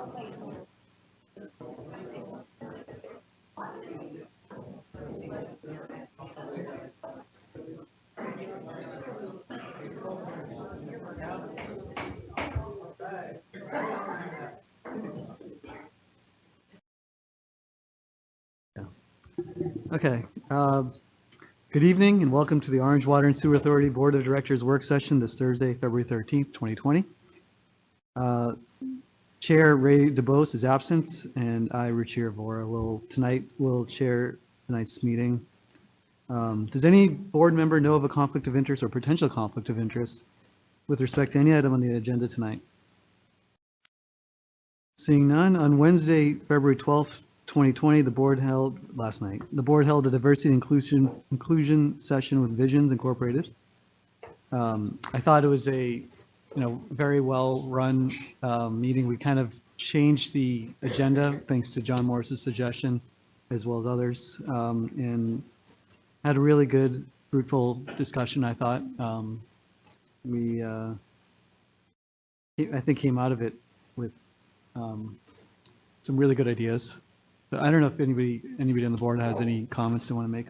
Okay. Good evening and welcome to the Orange Water and Sewer Authority Board of Directors work session this Thursday, February 13th, 2020. Chair Ray DeBose is absent and I, Richie Vora, will chair tonight's meeting. Does any board member know of a conflict of interest or potential conflict of interest with respect to any item on the agenda tonight? Seeing none, on Wednesday, February 12th, 2020, the board held a diversity and inclusion session with Visions Incorporated. I thought it was a very well run meeting. We kind of changed the agenda thanks to John Morris's suggestion as well as others, and had a really good, fruitful discussion. I thought I think came out of it with some really good ideas. But I don't know if anybody on the board has any comments they want to make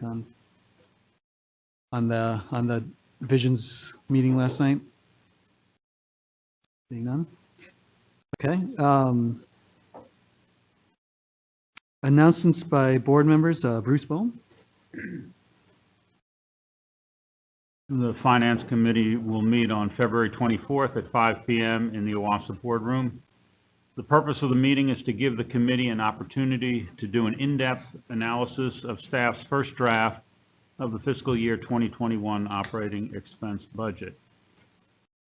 on the Visions meeting last night. Seeing none. Okay. Announcements by board members. Bruce Bohm. The Finance Committee will meet on February 24th at 5 p.m. in the OWASA boardroom. The purpose of the meeting is to give the committee an opportunity to do an in-depth analysis of staff's first draft of the fiscal year 2021 operating expense budget.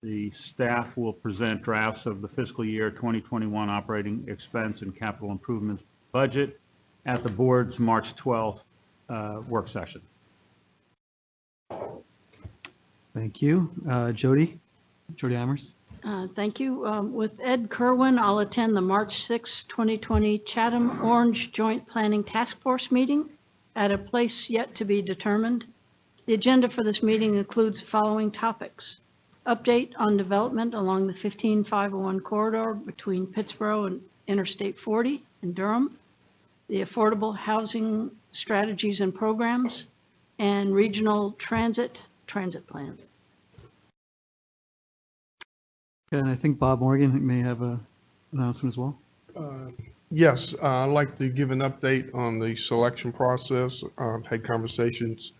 The staff will present drafts of the fiscal year 2021 operating expense and capital improvements budget at the board's March 12th work session. Thank you. Jody Amers. Thank you. With Ed Kerwin, I'll attend the March 6, 2020 Chatham Orange Joint Planning Task Force meeting at a place yet to be determined. The agenda for this meeting includes the following topics: update on development along the 15501 corridor between Pittsboro and Interstate 40 in Durham, the affordable housing strategies and programs, and regional transit plan. And I think Bob Morgan may have an announcement as well. Yes, I'd like to give an update on the selection process. I've had conversations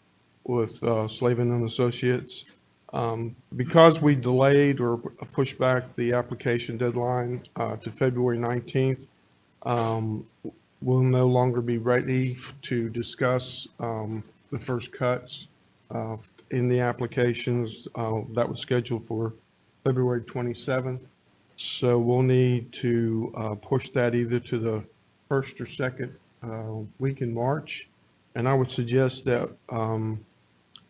with Slavin and Associates. Because we delayed or pushed back the application deadline to February 19th, we'll no longer be ready to discuss the first cuts in the applications that was scheduled for February 27th. So we'll need to push that either to the first or second week in March. And I would suggest that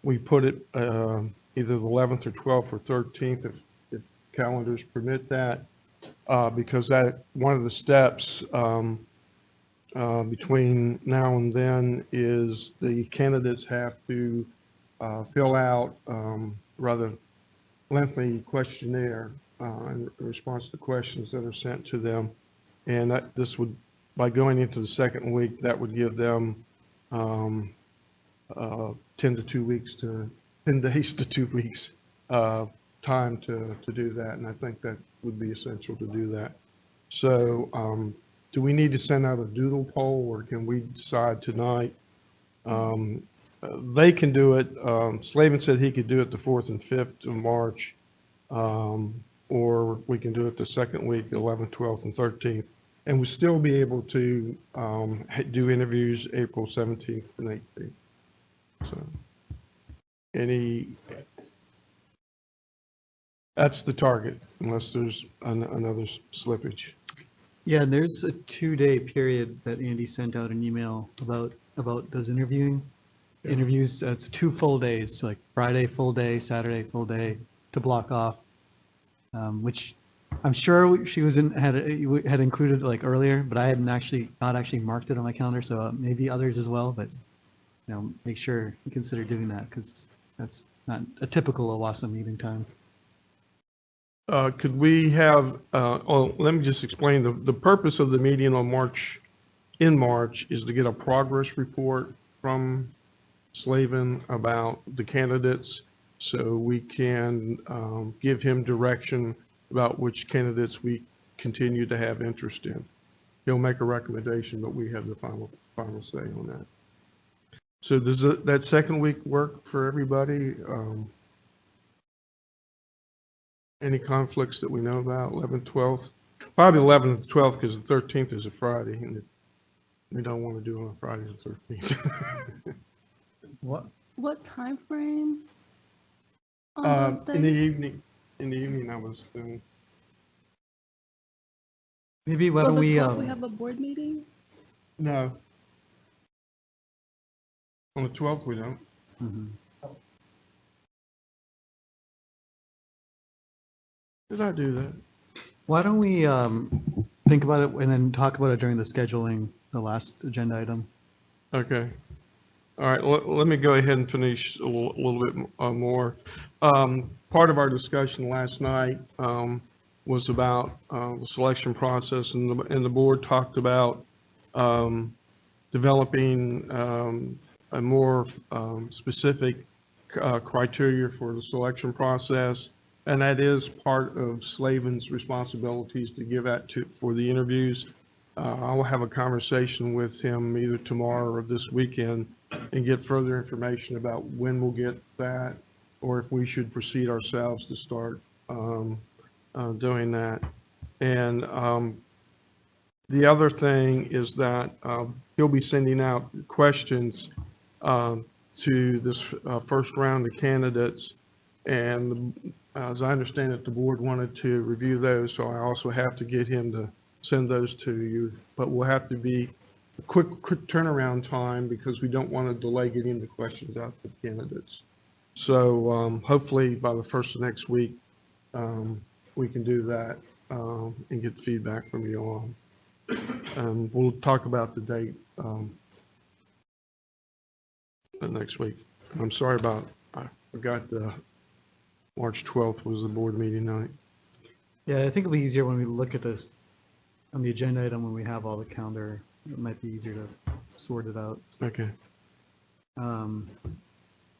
we put it either the 11th or 12th or 13th if calendars permit that, because that one of the steps between now and then is the candidates have to fill out rather lengthy questionnaire in response to questions that are sent to them, and that this would, by going into the second week, that would give them 10 days to 2 weeks time to do that, and I think that would be essential to do that. So do we need to send out a doodle poll, or can we decide tonight? They can do it. Slavin said he could do it the 4th and 5th of March, or we can do it the second week, the 11th, 12th, and 13th, and we'll still be able to do interviews April 17th and 18th. So, that's the target, unless there's another slippage. Yeah, there's a 2-day period that Andy sent out an email about those interviews. It's 2 full days, so like Friday full day, Saturday full day to block off, which I'm sure she had included like earlier, but I hadn't not actually marked it on my calendar, so maybe others as well. But make sure you consider doing that, because that's not a typical OWASA meeting time. Could we have, let me just explain, the purpose of the meeting in March is to get a progress report from Slavin about the candidates, so we can give him direction about which candidates we continue to have interest in. He'll make a recommendation, but we have the final say on that. So does that second week work for everybody? Any conflicts that we know about, 11th, 12th? Probably 11th and 12th, because the 13th is a Friday, and we don't want to do it on Friday the 13th. What time frame on those In the days? evening, I was thinking. Maybe why So don't the we, 12th, we have a board meeting? No. On the 12th, we don't. mhm. Did I do that? Why don't we think about it and then talk about it during the scheduling, the last agenda item? Okay. All right, let me go ahead and finish a little bit more. Part of our discussion last night was about the selection process, and the board talked about developing a more specific criteria for the selection process, and that is part of Slavin's responsibilities to give that for the interviews. I will have a conversation with him either tomorrow or this weekend and get further information about when we'll get that, or if we should proceed ourselves to start doing that. And the other thing is that he'll be sending out questions to this first round of candidates. And as I understand it, the board wanted to review those, so I also have to get him to send those to you. But we'll have to be a quick turnaround time because we don't want to delay getting the questions out to the candidates. So hopefully by the first of next week, we can do that and get feedback from you all. We'll talk about the date next week. I'm sorry about, I forgot the March 12th was the board meeting night. Yeah, I think it'll be easier when we look at this on the agenda item, when we have all the calendar. It might be easier to sort it out. Okay, Um,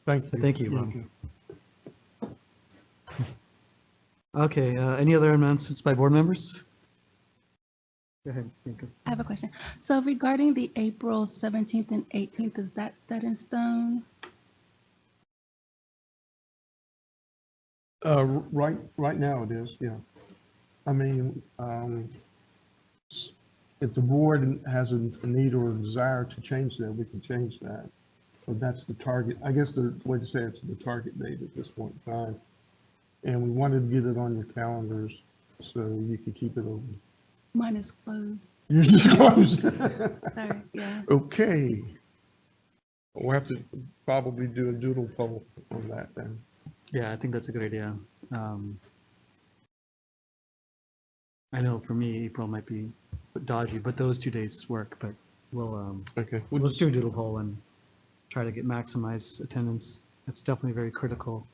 thank you. But thank you, Bob. Okay, any other announcements by board members? Go ahead, Bianca. I have a question. So regarding the April 17th and 18th, is that set in stone? Right now it is, yeah. I mean, if the board has a need or a desire to change that, we can change that. But that's the target, I guess the way to say it's the target date at this point in time. And we wanted to get it on your calendars so you could keep it open. Mine is closed. You're just closed. Sorry, yeah. Okay. We'll have to probably do a doodle poll on that then. Yeah, I think that's a good idea. I know for me, April might be dodgy, but those 2 days work, but we'll, Okay. we'll just do a doodle poll and try to get maximize attendance. It's definitely very critical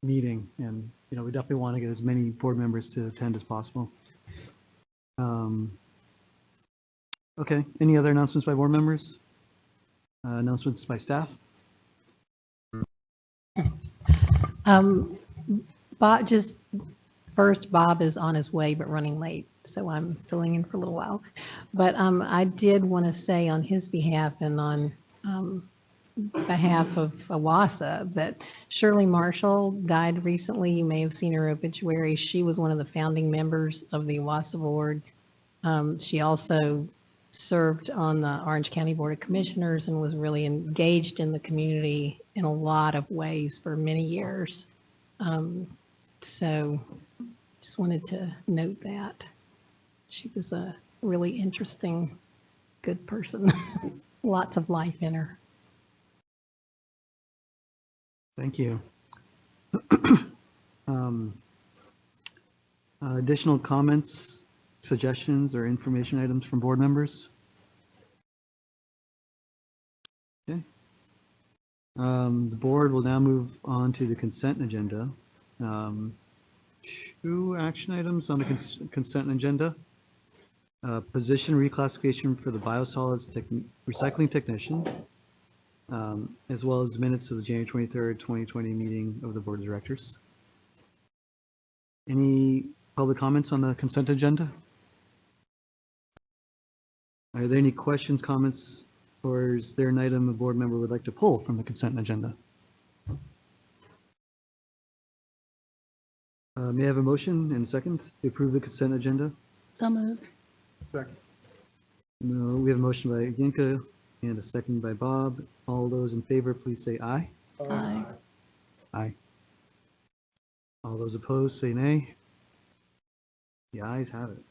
meeting, and, you know, we definitely want to get as many board members to attend as possible. Okay, any other announcements by board members? Announcements by staff? Bob, just first, Bob is on his way but running late, so I'm filling in for a little while. But I did want to say on his behalf and on behalf of OWASA that Shirley Marshall died recently. You may have seen her obituary. She was one of the founding members of the OWASA board. She also served on the Orange County Board of Commissioners and was really engaged in the community in a lot of ways for many years. So just wanted to note that. She was a really interesting, good person. Lots of life in her. Thank you. Additional comments, suggestions, or information items from board members? Okay. The board will now move on to the consent agenda. Two action items on the consent agenda. Position reclassification for the biosolids recycling technician, as well as minutes of the January 23rd, 2020 meeting of the Board of Directors. Any public comments on the consent agenda? Are there any questions, comments, or is there an item a board member would like to pull from the consent agenda? May I have a motion and a second to approve the consent agenda? So moved. Second. No, we have a motion by Yinka and a second by Bob. All those in favor, please say aye. Aye. Aye. All those opposed, say nay. The ayes have it.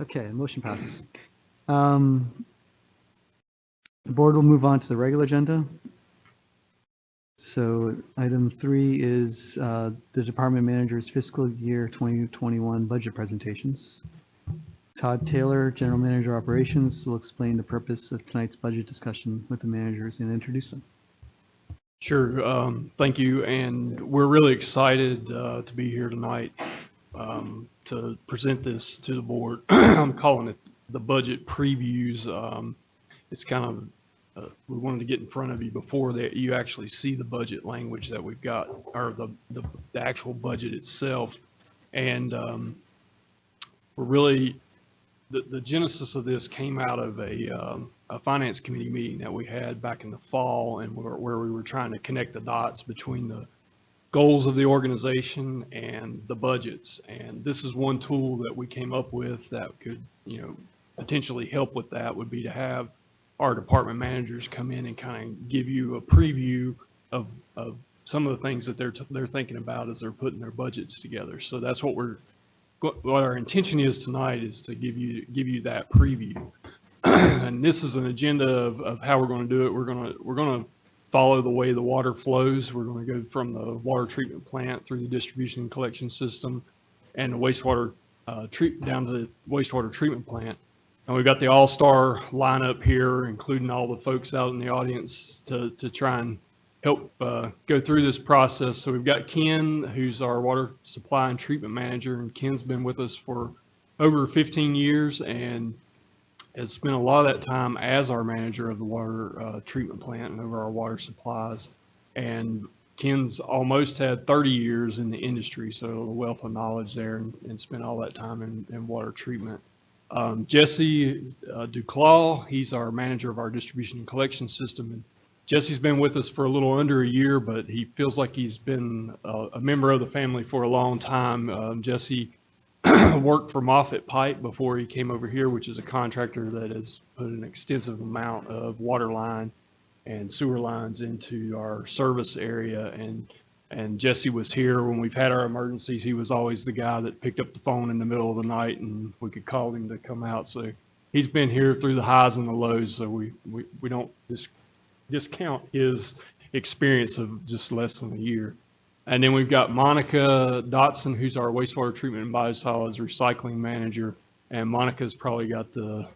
Okay, motion passes. The board will move on to the regular agenda. So item 3 is the department manager's fiscal year 2021 budget presentations. Todd Taylor, General Manager Operations, will explain the purpose of tonight's budget discussion with the managers and introduce them. Sure. Thank you. And we're really excited to be here tonight to present this to the board. I'm calling it the budget previews. It's kind of, we wanted to get in front of you before that you actually see the budget language that we've got, or the actual budget itself. And we're really, the genesis of this came out of a finance committee meeting that we had back in the fall, and where we were trying to connect the dots between the goals of the organization and the budgets. And this is one tool that we came up with that could, potentially help with that, would be to have our department managers come in and kind of give you a preview of some of the things that they're thinking about as they're putting their budgets together. So that's what our intention is tonight, is to give you that preview. And this is an agenda of how we're going to do it. We're going to follow the way the water flows. We're going to go from the water treatment plant through the distribution and collection system and the wastewater down to the wastewater treatment plant. And we've got the all-star lineup here, including all the folks out in the audience to try and help go through this process. So we've got Ken, who's our water supply and treatment manager, and Ken's been with us for over 15 years and has spent a lot of that time as our manager of the water treatment plant and over our water supplies. And Ken's almost had 30 years in the industry, so a wealth of knowledge there, and spent all that time in water treatment. Jesse Duclaw, he's our manager of our distribution and collection system. And Jesse's been with us for a little under a year, but he feels like he's been a member of the family for a long time. Jesse worked for Moffett Pipe before he came over here, which is a contractor that has put an extensive amount of water line and sewer lines into our service area. And Jesse was here when we've had our emergencies. He was always the guy that picked up the phone in the middle of the night and we could call him to come out. So he's been here through the highs and the lows. So we don't discount his experience of just less than a year. And then we've got Monica Dotson, who's our wastewater treatment and biosolids recycling manager. And Monica's probably got the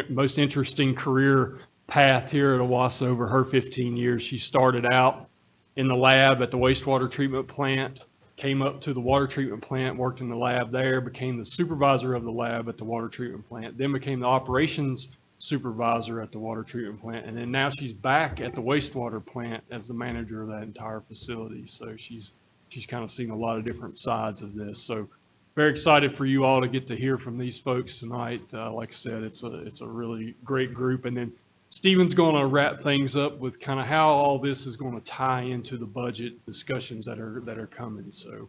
most interesting career path here at OWASA over her 15 years. She started out in the lab at the wastewater treatment plant, came up to the water treatment plant, worked in the lab there, became the supervisor of the lab at the water treatment plant, then became the operations supervisor at the water treatment plant, and then now she's back at the wastewater plant as the manager of that entire facility. So she's kind of seen a lot of different sides of this. So very excited for you all to get to hear from these folks tonight. Like I said, it's a really great group. And then Stephen's going to wrap things up with kind of how all this is going to tie into the budget discussions that are coming. So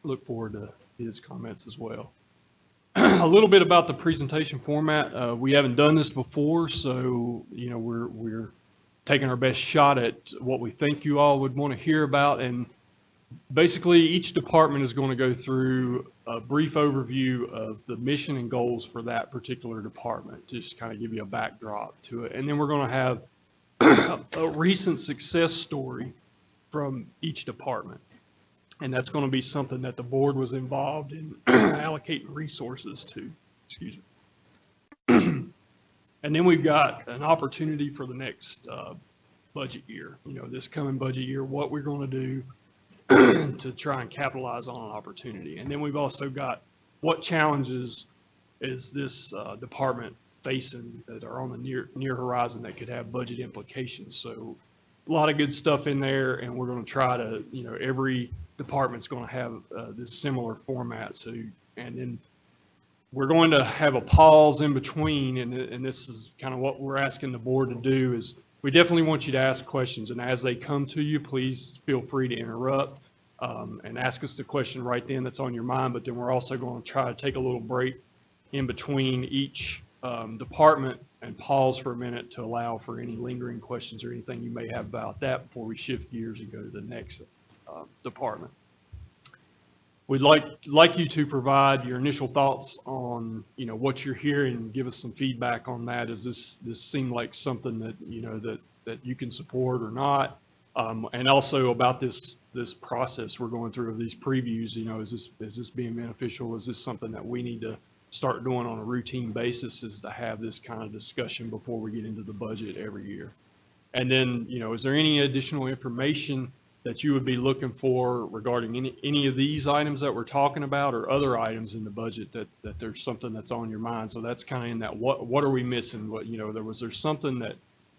look forward to his comments as well. A little bit about the presentation format. We haven't done this before, so we're taking our best shot at what we think you all would want to hear about. And basically, each department is going to go through a brief overview of the mission and goals for that particular department, to just kind of give you a backdrop to it. And then we're going to have a recent success story from each department. And that's going to be something that the board was involved in allocating resources to. Excuse me. And then we've got an opportunity for the next budget year, this coming budget year, what we're going to do to try and capitalize on an opportunity. And then we've also got what challenges is this department facing that are on the near horizon that could have budget implications. So a lot of good stuff in there, and we're going to try to, every department's going to have this similar format. So, and then we're going to have a pause in between, and this is kind of what we're asking the board to do is we definitely want you to ask questions, and as they come to you, please feel free to interrupt and ask us the question right then that's on your mind. But then we're also going to try to take a little break in between each department and pause for a minute to allow for any lingering questions or anything you may have about that before we shift gears and go to the next department. We'd like you to provide your initial thoughts on, what you're hearing and give us some feedback on that. Does this seem like something that, that you can support or not? And also about this process we're going through of these previews, is this being beneficial? Is this something that we need to start doing on a routine basis, is to have this kind of discussion before we get into the budget every year? And then, is there any additional information that you would be looking for regarding any of these items that we're talking about or other items in the budget that there's something that's on your mind? So that's kind of in that, what are we missing? What, was there something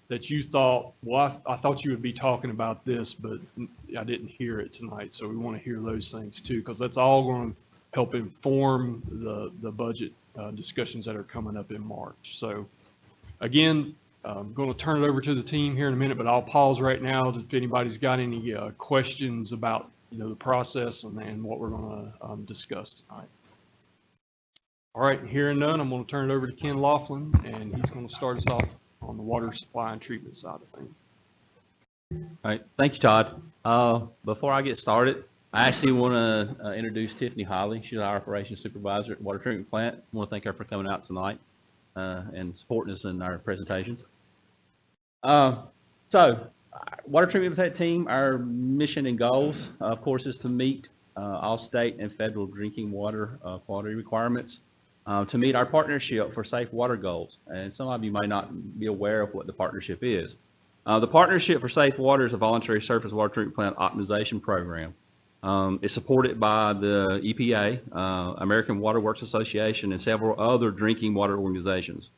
that you thought, well, I thought you would be talking about this, but I didn't hear it tonight. So we want to hear those things too, because that's all going to help inform the budget discussions that are coming up in March. So again, I'm going to turn it over to the team here in a minute, but I'll pause right now if anybody's got any questions about the process and what we're going to discuss tonight. All right, hearing none, I'm going to turn it over to Ken Laughlin, and he's going to start us off on the water supply and treatment side of things. All right, thank you, Todd. Before I get started, I actually want to introduce Tiffany Holly. She's our operations supervisor at the water treatment plant. I want to thank her for coming out tonight and supporting us in our presentations. So, water treatment plant team, our mission and goals, of course, is to meet all state and federal drinking water quality requirements, to meet our partnership for safe water goals. And some of you might not be aware of what the partnership is. The Partnership for Safe Water is a voluntary surface water treatment plant optimization program. It's supported by the EPA, American Water Works Association, and several other drinking water organizations.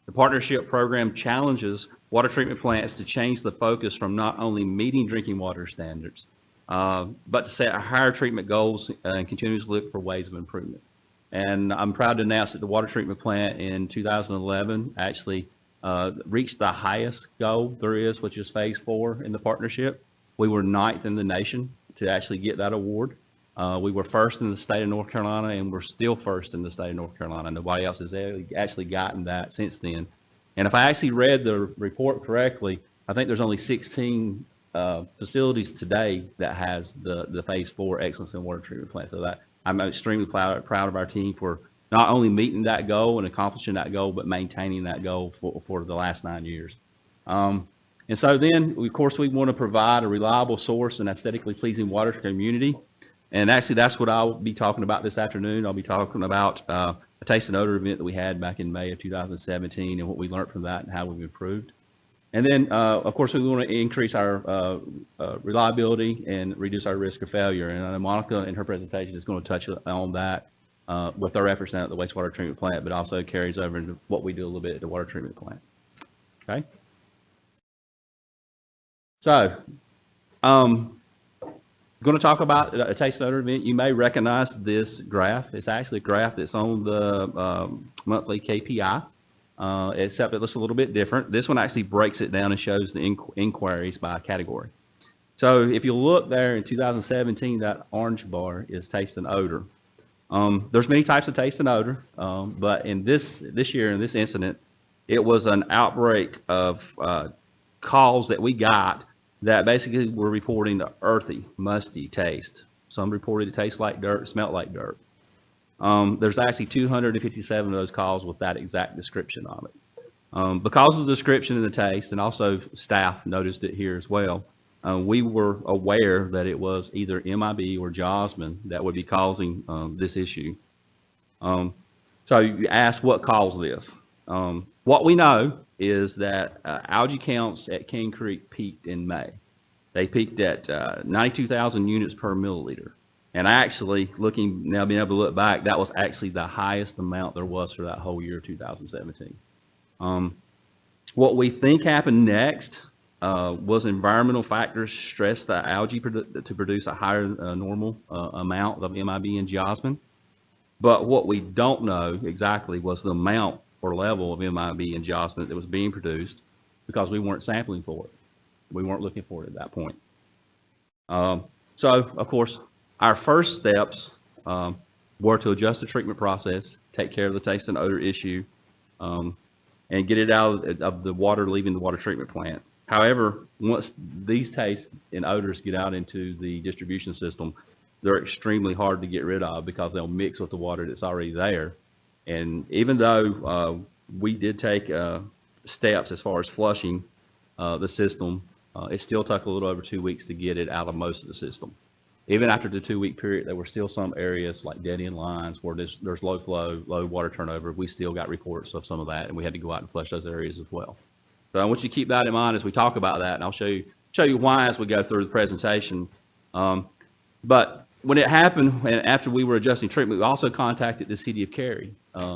The partnership program challenges water treatment plants to change the focus from not only meeting drinking water standards, but to set higher treatment goals and continuously look for ways of improvement. And I'm proud to announce that the water treatment plant in 2011 actually reached the highest goal there is, which is phase 4 in the partnership. We were 9th in the nation to actually get that award. We were first in the state of North Carolina, and we're still first in the state of North Carolina. Nobody else has actually gotten that since then. And if I actually read the report correctly, I think there's only 16 facilities today that has the phase 4 excellence in water treatment plant. So that I'm extremely proud of our team for not only meeting that goal and accomplishing that goal, but maintaining that goal for the last 9 years. And so then, of course, we want to provide a reliable source and aesthetically pleasing water to the community. And actually, that's what I'll be talking about this afternoon. I'll be talking about a taste and odor event that we had back in May of 2017 and what we learned from that and how we've improved. And then, of course, we want to increase our reliability and reduce our risk of failure. And Monica, in her presentation, is going to touch on that with our efforts now at the wastewater treatment plant, but also carries over into what we do a little bit at the water treatment plant. Okay. So, going to talk about a taste and odor event. You may recognize this graph. It's actually a graph that's on the monthly KPI, except it looks a little bit different. This one actually breaks it down and shows the inquiries by category. So if you look there in 2017, that orange bar is taste and odor. There's many types of taste and odor, but in this year, in this incident, it was an outbreak of calls that we got that basically were reporting the earthy, musty taste. Some reported it tastes like dirt, smelled like dirt. There's actually 257 of those calls with that exact description of it. Because of the description and the taste, and also staff noticed it here as well, we were aware that it was either MIB or Josman that would be causing this issue. So you asked what caused this. What we know is that algae counts at King Creek peaked in May. They peaked at 92,000 units per milliliter. And actually, being able to look back, that was actually the highest amount there was for that whole year, 2017. What we think happened next was environmental factors stressed the algae to produce a higher normal amount of MIB and geosmin. But what we don't know exactly was the amount or level of MIB and geosmin that was being produced, because we weren't sampling for it. We weren't looking for it at that point. So, of course, our first steps were to adjust the treatment process, take care of the taste and odor issue, and get it out of the water leaving the water treatment plant. However, once these tastes and odors get out into the distribution system, they're extremely hard to get rid of because they'll mix with the water that's already there. And even though we did take steps as far as flushing the system, it still took a little over 2 weeks to get it out of most of the system. Even after the 2-week period, there were still some areas like dead-end lines where there's low flow, low water turnover. We still got reports of some of that, and we had to go out and flush those areas as well. So I want you to keep that in mind as we talk about that, and I'll show you why as we go through the presentation. But when it happened, and after we were adjusting treatment, we also contacted the city of Cary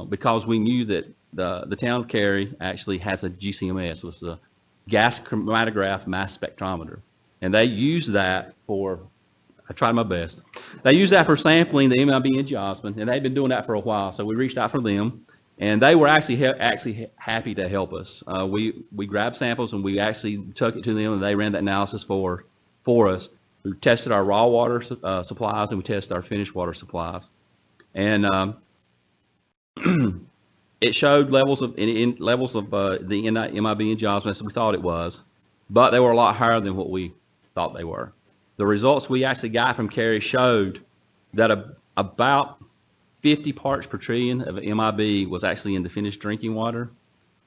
because we knew that the town of Cary actually has a GCMS, which is a gas chromatograph mass spectrometer, and they use that for, I tried my best. They use that for sampling the MIB and geosmin, and they've been doing that for a while. So we reached out for them, and they were actually happy to help us. We grabbed samples and we actually took it to them, and they ran that analysis for us. We tested our raw water supplies, and we tested our finished water supplies, and it showed levels of the MIB and geosmin as we thought it was, but they were a lot higher than what we thought they were. The results we actually got from Cary showed that about 50 parts per trillion of MIB was actually in the finished drinking water,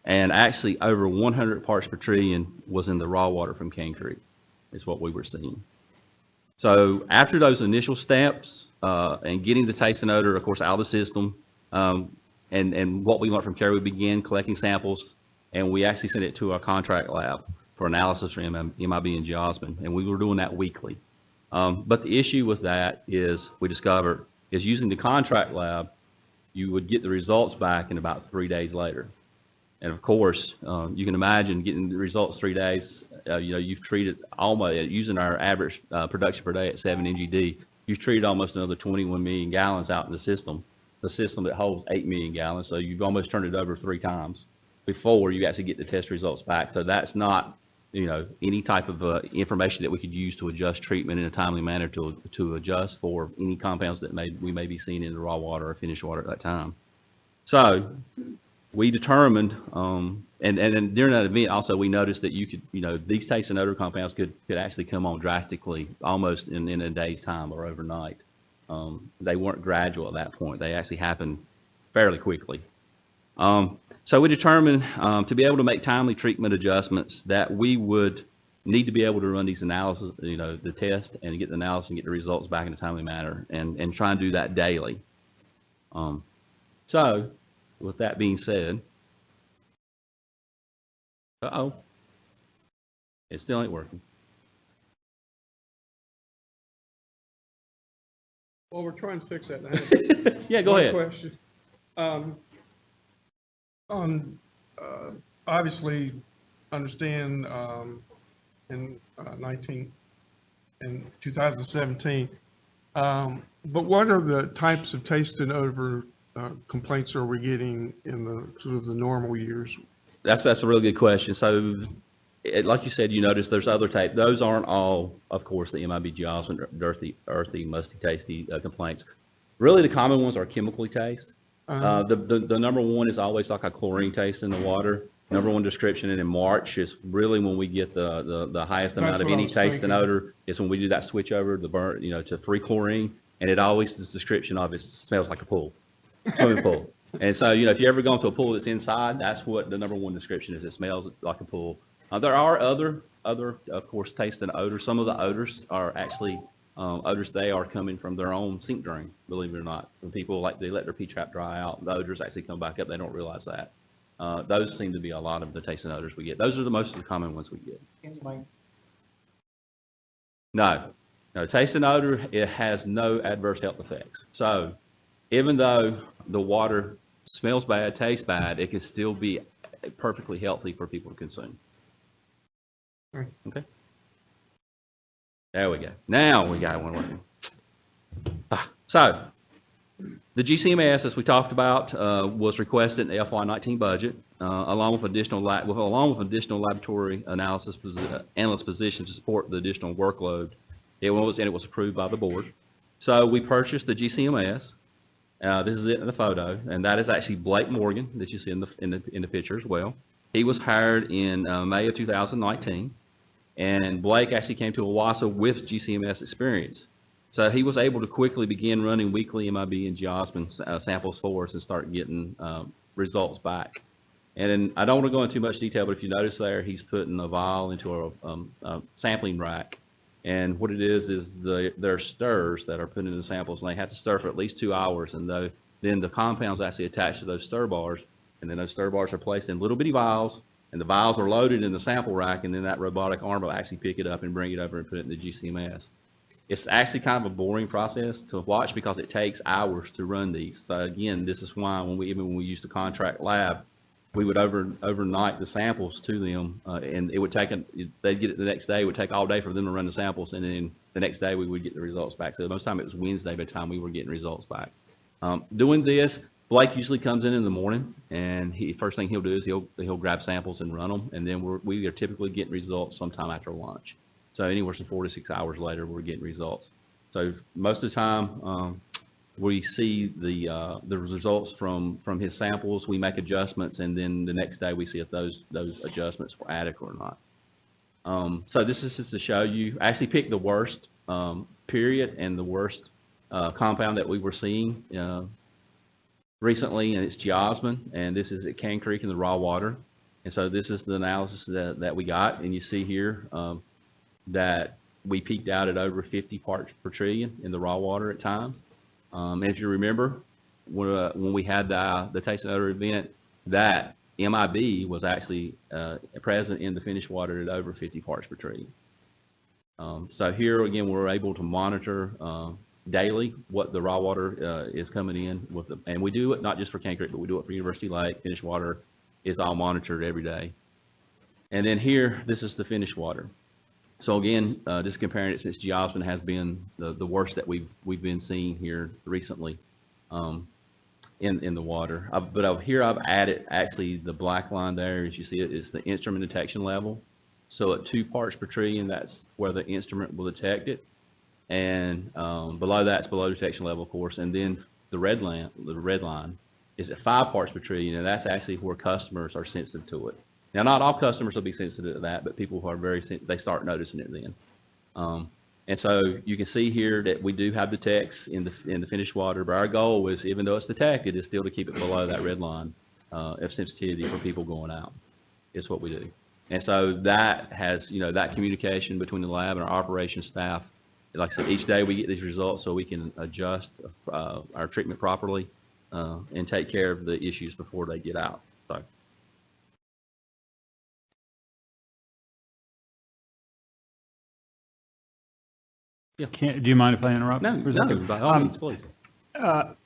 and actually over 100 parts per trillion was in the raw water from King Creek, is what we were seeing. So after those initial steps and getting the taste and odor, of course, out of the system, and what we learned from Cary, we began collecting samples, and we actually sent it to our contract lab for analysis for MIB and geosmin, and we were doing that weekly. But the issue with that is we discovered is using the contract lab, you would get the results back in about 3 days later. And of course, you can imagine getting the results 3 days. You've treated almost, using our average production per day at 7 NGD, you've treated almost another 21 million gallons out in the system that holds 8 million gallons. So you've almost turned it over 3 times before you actually get the test results back. So that's not, any type of information that we could use to adjust treatment in a timely manner to adjust for any compounds that we may be seeing in the raw water or finished water at that time. So we determined, and during that event also, we noticed that you could, these taste and odor compounds could actually come on drastically, almost in a day's time or overnight. They weren't gradual at that point. They actually happened fairly quickly. So we determined to be able to make timely treatment adjustments that we would need to be able to run these analysis, the test and get the analysis and get the results back in a timely manner, and try and do that daily. So with that being said, it still ain't working. Well, we're trying to fix that now. Yeah, go ahead. Question. Obviously, understand in 2017, but what are the types of taste and odor complaints are we getting in the sort of the normal years? That's a really good question. So, like you said, you notice there's other type. Those aren't all, of course, the MIB geosmin, earthy, musty, tasty complaints. Really, the common ones are chemically taste. The number one is always like a chlorine taste in the water. Number one description, and in March is really when we get the highest amount of any taste and odor. Is when we do that switch over to 3-chlorine, and it always this description of it smells like a pool, swimming pool. And so if you ever go into a pool that's inside, that's what the number one description is. It smells like a pool. There are other of course taste and odor. Some of the odors are actually odors they are coming from their own sink drain, believe it or not. When people they let their P-trap dry out, the odors actually come back up. They don't realize that. Those seem to be a lot of the taste and odors we get. Those are the most of the common ones we get. No, taste and odor, it has no adverse health effects. So even though the water smells bad, tastes bad, it can still be perfectly healthy for people to consume. Okay. There we go. Now we got one working. So the GCMS, as we talked about, was requested in the FY19 budget, along with additional laboratory analyst positions to support the additional workload. It was approved by the board. So we purchased the GCMS. This is it in the photo, and that is actually Blake Morgan that you see in the picture as well. He was hired in May of 2019, and Blake actually came to OWASA with GCMS experience. So he was able to quickly begin running weekly MIB and geosmin samples for us and start getting results back. And then I don't want to go into too much detail, but if you notice there, he's putting a vial into a sampling rack. And what it is there are stirrers that are put in the samples, and they have to stir for at least 2 hours. And then the compounds actually attach to those stir bars, and then those stir bars are placed in little bitty vials, and the vials are loaded in the sample rack, and then that robotic arm will actually pick it up and bring it over and put it in the GCMS. It's actually kind of a boring process to watch because it takes hours to run these. So again, this is why when we used the contract lab, we would overnight the samples to them, and it would take they'd get it the next day. It would take all day for them to run the samples, and then the next day we would get the results back. So most of the time it was Wednesday by the time we were getting results back. Doing this, Blake usually comes in the morning, and first thing he'll do is he'll grab samples and run them, and then we are typically getting results sometime after lunch. So anywhere from 4 to 6 hours later, we're getting results. So most of the time, we see the results from his samples. We make adjustments, and then the next day we see if those adjustments were adequate or not. So this is just to show you. I actually picked the worst period and the worst compound that we were seeing recently, and it's geosmin, and this is at Cane Creek in the raw water. And so this is the analysis that we got, and you see here that we peaked out at over 50 parts per trillion in the raw water at times. As you remember, when we had the taste and odor event, that MIB was actually present in the finished water at over 50 parts per trillion. So here again, we're able to monitor daily what the raw water is coming in with, and we do it not just for Cane Creek, but we do it for University Lake. Finished water is all monitored every day. And then here, this is the finished water. So again, just comparing it, since geosmin has been the worst that we've been seeing here recently in the water. But here I've added actually the black line there, as you see it, is the instrument detection level. So at 2 parts per trillion, that's where the instrument will detect it. And below that's below detection level, of course. And then the red line is at 5 parts per trillion, and that's actually where customers are sensitive to it. Now, not all customers will be sensitive to that, but people who are very sensitive, they start noticing it then. And so you can see here that we do have detects in the finished water, but our goal is, even though it's detected, is still to keep it below that red line of sensitivity for people going out. Is what we do. And so that has, that communication between the lab and our operations staff. Like I said, each day we get these results so we can adjust our treatment properly and take care of the issues before they get out. So. Do you mind if I interrupt? No, for a second? no, by all means, please.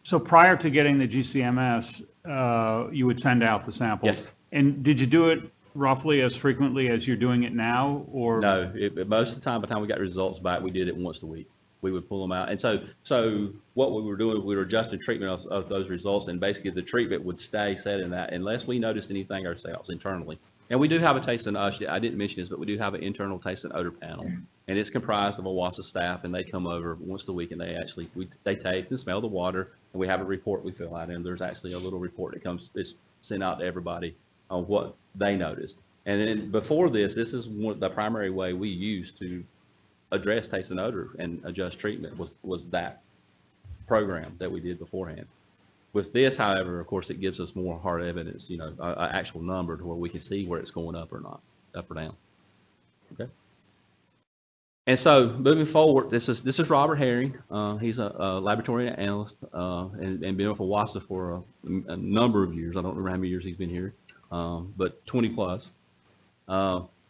So prior to getting the GCMS, you would send out the samples? Yes. And did you do it roughly as frequently as you're doing it now, or? No, most of the time, by the time we got results back, we did it once a week. We would pull them out. And so what we were doing, we were adjusting treatment of those results, and basically the treatment would stay set in that unless we noticed anything ourselves internally. And we do have a taste and odor, I didn't mention this, but we do have an internal taste and odor panel. And it's comprised of OWASA staff, and they come over once a week, and they taste and smell the water, and we have a report we fill out, and there's actually a little report that is sent out to everybody on what they noticed. And then before this is the primary way we used to address taste and odor and adjust treatment was that program that we did beforehand. With this, however, of course, it gives us more hard evidence, an actual number to where we can see where it's going up or not, up or down. Okay. And so moving forward, this is Robert Herring. He's a laboratory analyst and been with OWASA for a number of years. I don't remember how many years he's been here. but 20 plus.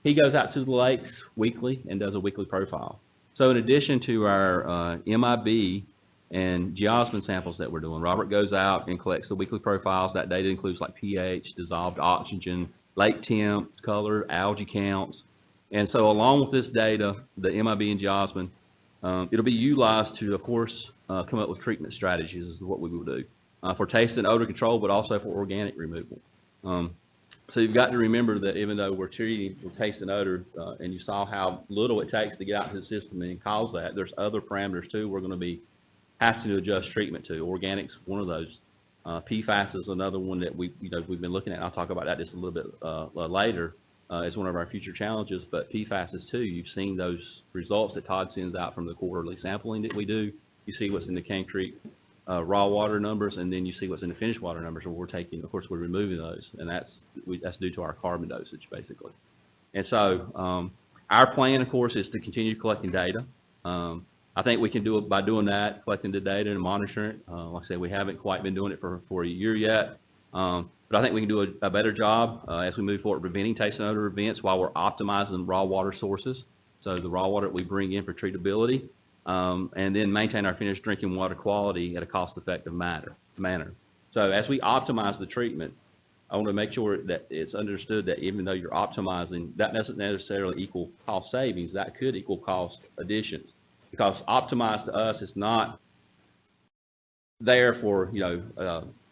He goes out to the lakes weekly and does a weekly profile. So in addition to our MIB and geosmin samples that we're doing, Robert goes out and collects the weekly profiles. That data includes like pH, dissolved oxygen, lake temp, color, algae counts. And so along with this data, the MIB and geosmin, it'll be utilized to, of course, come up with treatment strategies is what we will do for taste and odor control, but also for organic removal. So you've got to remember that even though we're treating with taste and odor, and you saw how little it takes to get out to the system and cause that, there's other parameters too we're going to have to adjust treatment to. Organics, one of those. PFAS is another one that we've been looking at. I'll talk about that just a little bit later as one of our future challenges. But PFAS is too. You've seen those results that Todd sends out from the quarterly sampling that we do. You see what's in the Cane Creek raw water numbers, and then you see what's in the finished water numbers. Where we're taking, of course, we're removing those, and that's due to our carbon dosage, basically. And so our plan, of course, is to continue collecting data. I think we can do it by doing that, collecting the data and monitoring it. Like I said, we haven't quite been doing it for a year yet, but I think we can do a better job as we move forward preventing taste and odor events while we're optimizing raw water sources. So the raw water that we bring in for treatability, and then maintain our finished drinking water quality at a cost-effective manner. So as we optimize the treatment, I want to make sure that it's understood that even though you're optimizing, that doesn't necessarily equal cost savings. That could equal cost additions. Because optimized to us is not there for,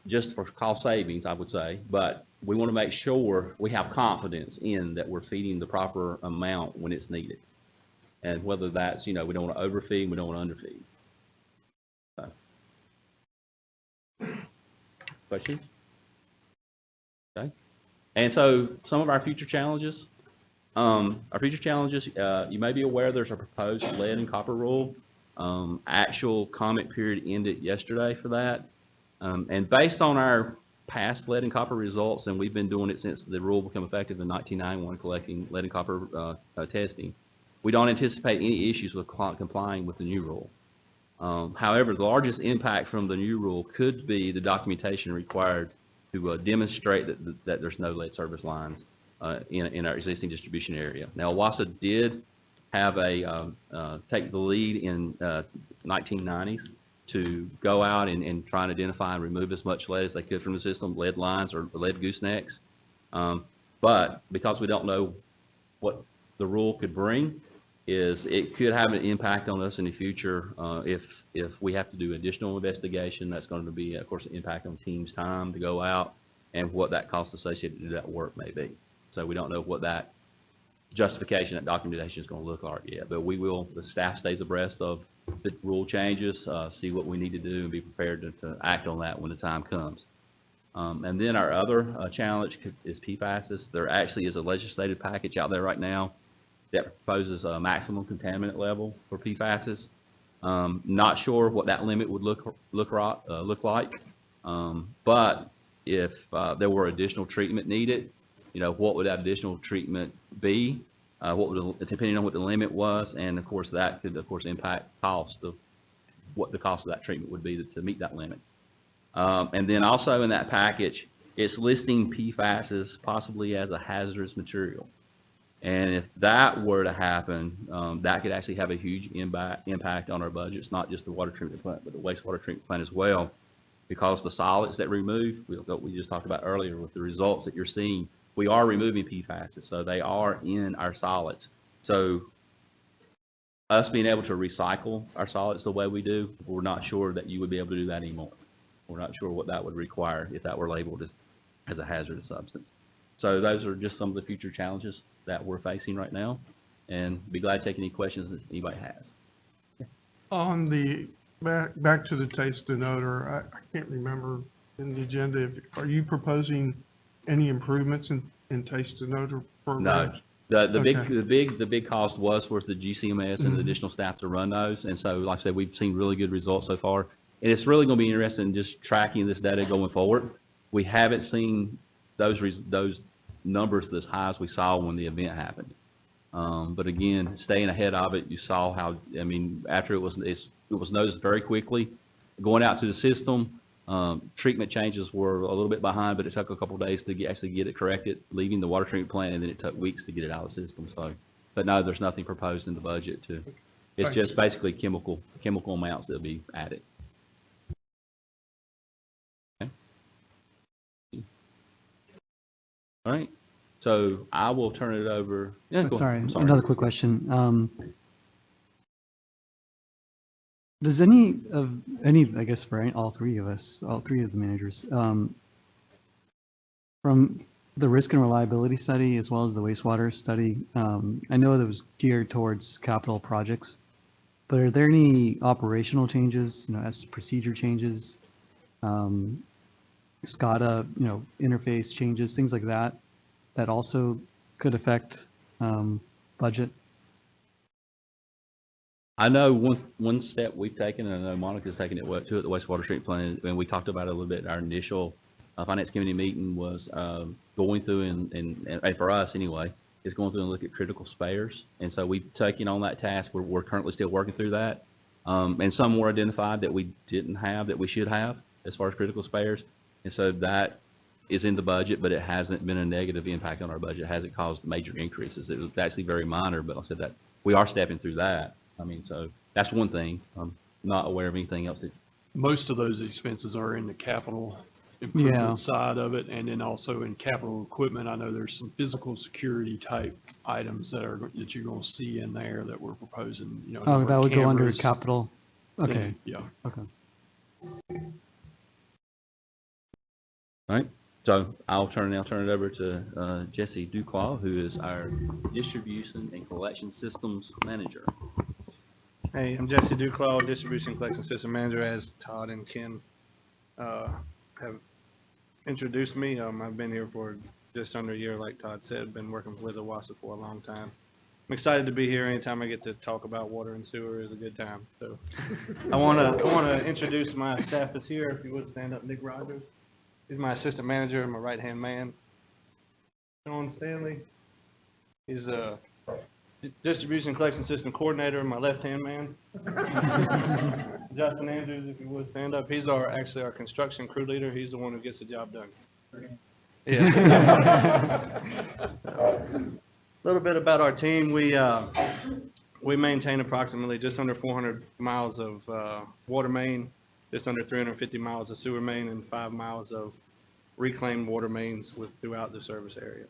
just for cost savings, I would say, but we want to make sure we have confidence in that we're feeding the proper amount when it's needed. And whether that's, we don't want to overfeed, we don't want to underfeed. So. Questions? Okay. And so some of our future challenges, you may be aware there's a proposed lead and copper rule. Actual comment period ended yesterday for that. And based on our past lead and copper results, and we've been doing it since the rule became effective in 1991, collecting lead and copper testing, we don't anticipate any issues with complying with the new rule. However, the largest impact from the new rule could be the documentation required to demonstrate that there's no lead service lines in our existing distribution area. Now, OWASA did have take the lead in 1990s to go out and try and identify and remove as much lead as they could from the system, lead lines or lead goosenecks. But because we don't know what the rule could bring, it could have an impact on us in the future if we have to do additional investigation. That's going to be, of course, an impact on teams' time to go out and what that cost associated to that work may be. So we don't know what that justification, that documentation is going to look like yet, but the staff stays abreast of the rule changes, see what we need to do and be prepared to act on that when the time comes. And then our other challenge is PFAS. There actually is a legislative package out there right now that proposes a maximum contaminant level for PFAS. Not sure what that limit would look like, but if there were additional treatment needed, what would that additional treatment be? Depending on what the limit was, and of course that could, impact cost of what the cost of that treatment would be to meet that limit. And then also in that package, it's listing PFAS possibly as a hazardous material. And if that were to happen, that could actually have a huge impact on our budgets, not just the water treatment plant, but the wastewater treatment plant as well, because the solids that remove, we just talked about earlier with the results that you're seeing, we are removing PFAS, so they are in our solids. So us being able to recycle our solids the way we do, we're not sure that you would be able to do that anymore. We're not sure what that would require if that were labeled as a hazardous substance. So those are just some of the future challenges that we're facing right now, and be glad to take any questions that anybody has. On the back to the taste and odor, I can't remember in the agenda. Are you proposing any improvements in taste and odor programs? No. The big cost was for the GCMS and the additional staff to run those, and so like I said, we've seen really good results so far, and it's really going to be interesting in just tracking this data going forward. We haven't seen those numbers this high as we saw when the event happened. But again, staying ahead of it, you saw how, after it was noticed very quickly, going out to the system, Treatment changes were a little bit behind, but it took a couple days to actually get it corrected, leaving the water treatment plant, and then it took weeks to get it out of the system. So, but no, there's nothing proposed in the budget to, it's Thanks. just basically chemical amounts that'll be added. Okay. All right, so I will turn it over. Yeah, go ahead. Sorry, I'm sorry. another quick question. Does any, I guess for all three of us, all three of the managers, from the risk and reliability study as well as the wastewater study, I know that was geared towards capital projects, but are there any operational changes, as procedure changes, SCADA, interface changes, things like that, that also could affect budget? I know one step we've taken, and I know Monica's taken it too at the wastewater treatment plant, and we talked about it a little bit in our initial finance committee meeting, was going through and for us anyway, is going through and look at critical spares. And so we've taken on that task. We're currently still working through that. And some were identified that we didn't have, that we should have as far as critical spares. And so that is in the budget, but it hasn't been a negative impact on our budget. It hasn't caused major increases. It was actually very minor, but like I said, that we are stepping through that. I mean, so that's one thing. I'm not aware of anything else that. Most of those expenses are in the capital Yeah. improvement side of it, and then also in capital equipment. I know there's some physical security type items that you're going to see in there that we're proposing, Oh, number that of would go under cameras. capital? Okay, Yeah. okay. All right, so I'll turn it over to Jesse Duclaw, who is our distribution and collection systems manager. Hey, I'm Jesse Duclaw, Distribution Collection System Manager, as Todd and Ken have introduced me. I've been here for just under a year, like Todd said, been working with OWASA for a long time. I'm excited to be here. Anytime I get to talk about water and sewer is a good time. So I want to introduce my staff that's here. If you would stand up, Nick Rogers. He's my assistant manager, my right-hand man. Sean Stanley. He's a distribution collection system coordinator, my left-hand man. Justin Andrews, if you would stand up. He's actually our construction crew leader. He's the one who gets the job done. Yeah. A little bit about our team. We maintain approximately just under 400 miles of water main, just under 350 miles of sewer main, and 5 miles of reclaimed water mains throughout the service area.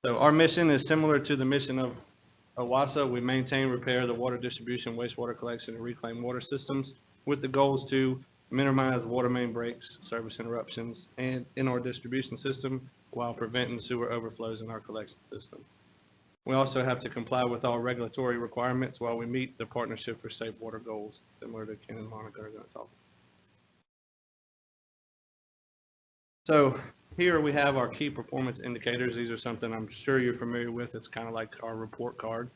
So our mission is similar to the mission of OWASA. We maintain, repair the water distribution, wastewater collection, and reclaimed water systems with the goals to minimize water main breaks, service interruptions, and in our distribution system while preventing sewer overflows in our collection system. We also have to comply with all regulatory requirements while we meet the Partnership for Safe Water goals, similar to Ken and Monica are going to talk. So here we have our key performance indicators. These are something I'm sure you're familiar with. It's kind of like our report card.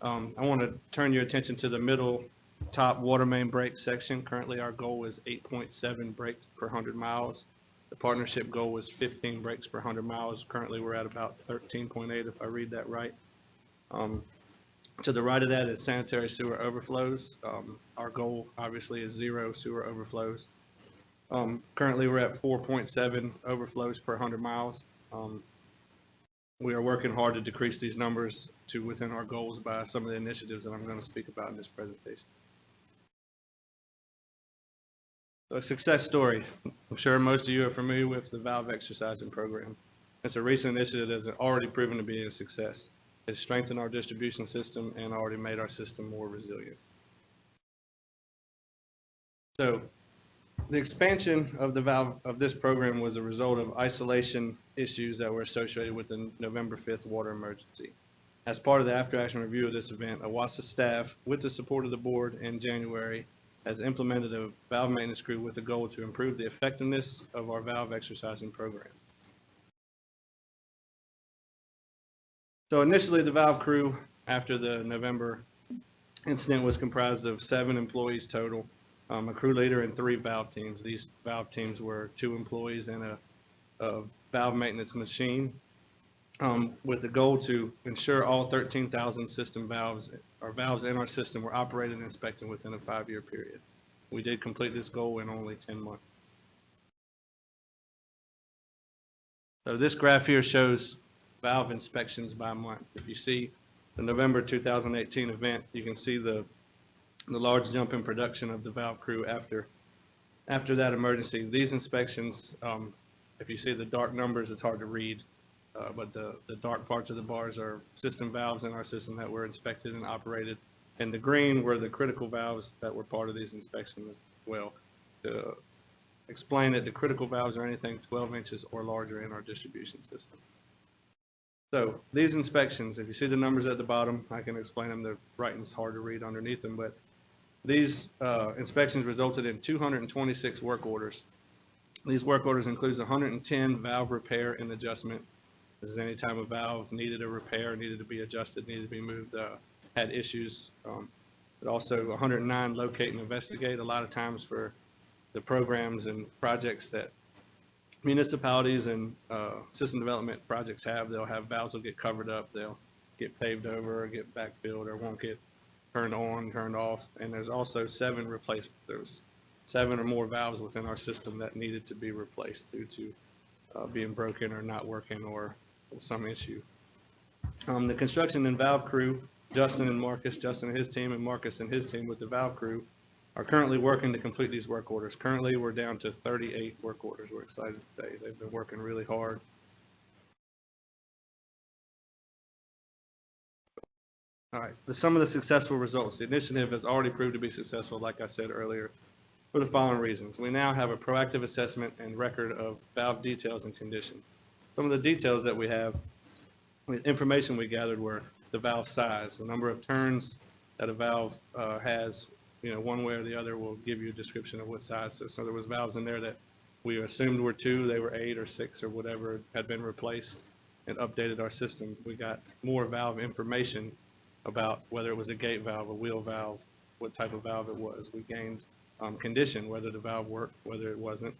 I want to turn your attention to the middle top water main break section. Currently our goal is 8.7 breaks per 100 miles. The partnership goal was 15 breaks per 100 miles. Currently we're at about 13.8 if I read that right. To the right of that is sanitary sewer overflows. Our goal obviously is 0 sewer overflows. Currently we're at 4.7 overflows per 100 miles. We are working hard to decrease these numbers to within our goals by some of the initiatives that I'm going to speak about in this presentation. So a success story. I'm sure most of you are familiar with the valve exercising program. It's a recent initiative that has already proven to be a success. It's strengthened our distribution system and already made our system more resilient. So the expansion of the valve of this program was a result of isolation issues that were associated with the November 5th water emergency. As part of the after-action review of this event, OWASA staff, with the support of the board in January, has implemented a valve maintenance crew with the goal to improve the effectiveness of our valve exercising program. So initially, the valve crew, after the November incident, was comprised of 7 employees total, a crew leader and 3 valve teams. These valve teams were 2 employees and a valve maintenance machine, with the goal to ensure all 13,000 system valves or valves in our system were operated and inspected within a 5-year period. We did complete this goal in only 10 months. So this graph here shows valve inspections by month. If you see the November 2018 event, you can see the large jump in production of the valve crew after that emergency. These inspections, if you see the dark numbers, it's hard to read, but the dark parts of the bars are system valves in our system that were inspected and operated. And the green were the critical valves that were part of these inspections as well. To explain that the critical valves are anything 12 inches or larger in our distribution system. So these inspections, if you see the numbers at the bottom, I can explain them. The writing's hard to read underneath them, but these inspections resulted in 226 work orders. These work orders includes 110 valve repair and adjustment. This is any time a valve needed a repair, needed to be adjusted, needed to be moved, had issues. But also 109 locate and investigate. A lot of times for the programs and projects that municipalities and system development projects have, they'll have valves will get covered up, they'll get paved over or get backfilled or won't get turned on, turned off. And there's also 7 replacements. There's 7 or more valves within our system that needed to be replaced due to being broken or not working or some issue. The construction and valve crew, Justin and his team, and Marcus and his team with the valve crew are currently working to complete these work orders. Currently, we're down to 38 work orders. We're excited today. They've been working really hard. All right, some of the successful results. The initiative has already proved to be successful, like I said earlier, for the following reasons. We now have a proactive assessment and record of valve details and condition. Some of the details that we have, information we gathered were the valve size, the number of turns that a valve has, one way or the other will give you a description of what size. So there was valves in there that we assumed were 2, they were 8 or 6 or whatever had been replaced and updated our system. We got more valve information about whether it was a gate valve, a wheel valve, what type of valve it was. We gained condition, whether the valve worked, whether it wasn't,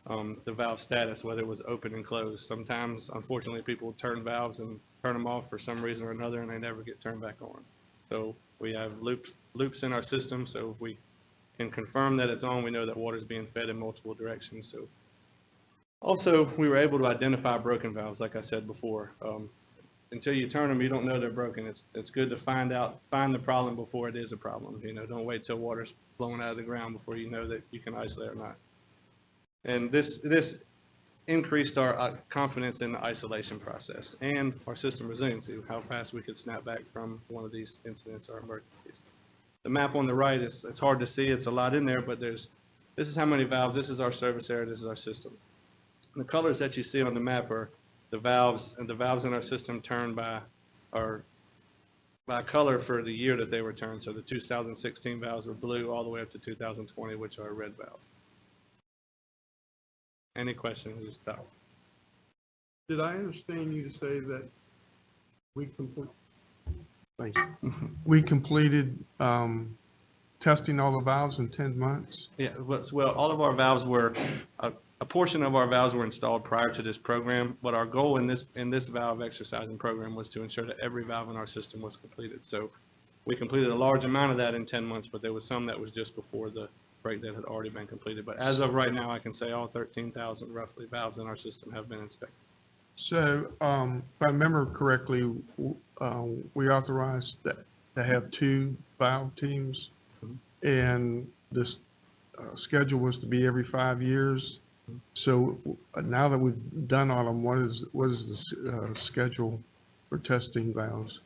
the valve status, whether it was open and closed. Sometimes, unfortunately, people turn valves and turn them off for some reason or another, and they never get turned back on. So we have loops in our system, so if we can confirm that it's on, we know that water is being fed in multiple directions. So also, we were able to identify broken valves, like I said before. Until you turn them, you don't know they're broken. It's good to find the problem before it is a problem. Don't wait till water's flowing out of the ground before you know that you can isolate or not. And this increased our confidence in the isolation process and our system resiliency, how fast we could snap back from one of these incidents or emergencies. The map on the right, it's hard to see. It's a lot in there, but this is how many valves. This is our service area. This is our system. And the colors that you see on the map are the valves, and the valves in our system turned by color for the year that they were turned. So the 2016 valves were blue all the way up to 2020, which are red valves. Any questions? Just stop. Did I understand you to say that we completed testing all the valves in 10 months? Yeah, well, all of our valves were, a portion of our valves were installed prior to this program, but our goal in this valve exercising program was to ensure that every valve in our system was completed. So we completed a large amount of that in 10 months, but there was some that was just before the break that had already been completed. But as of right now, I can say all 13,000 roughly valves in our system have been inspected. So if I remember correctly, we authorized that to have 2 valve teams, and this schedule was to be every 5 years. So now that we've done all of them, what is the schedule for testing valves?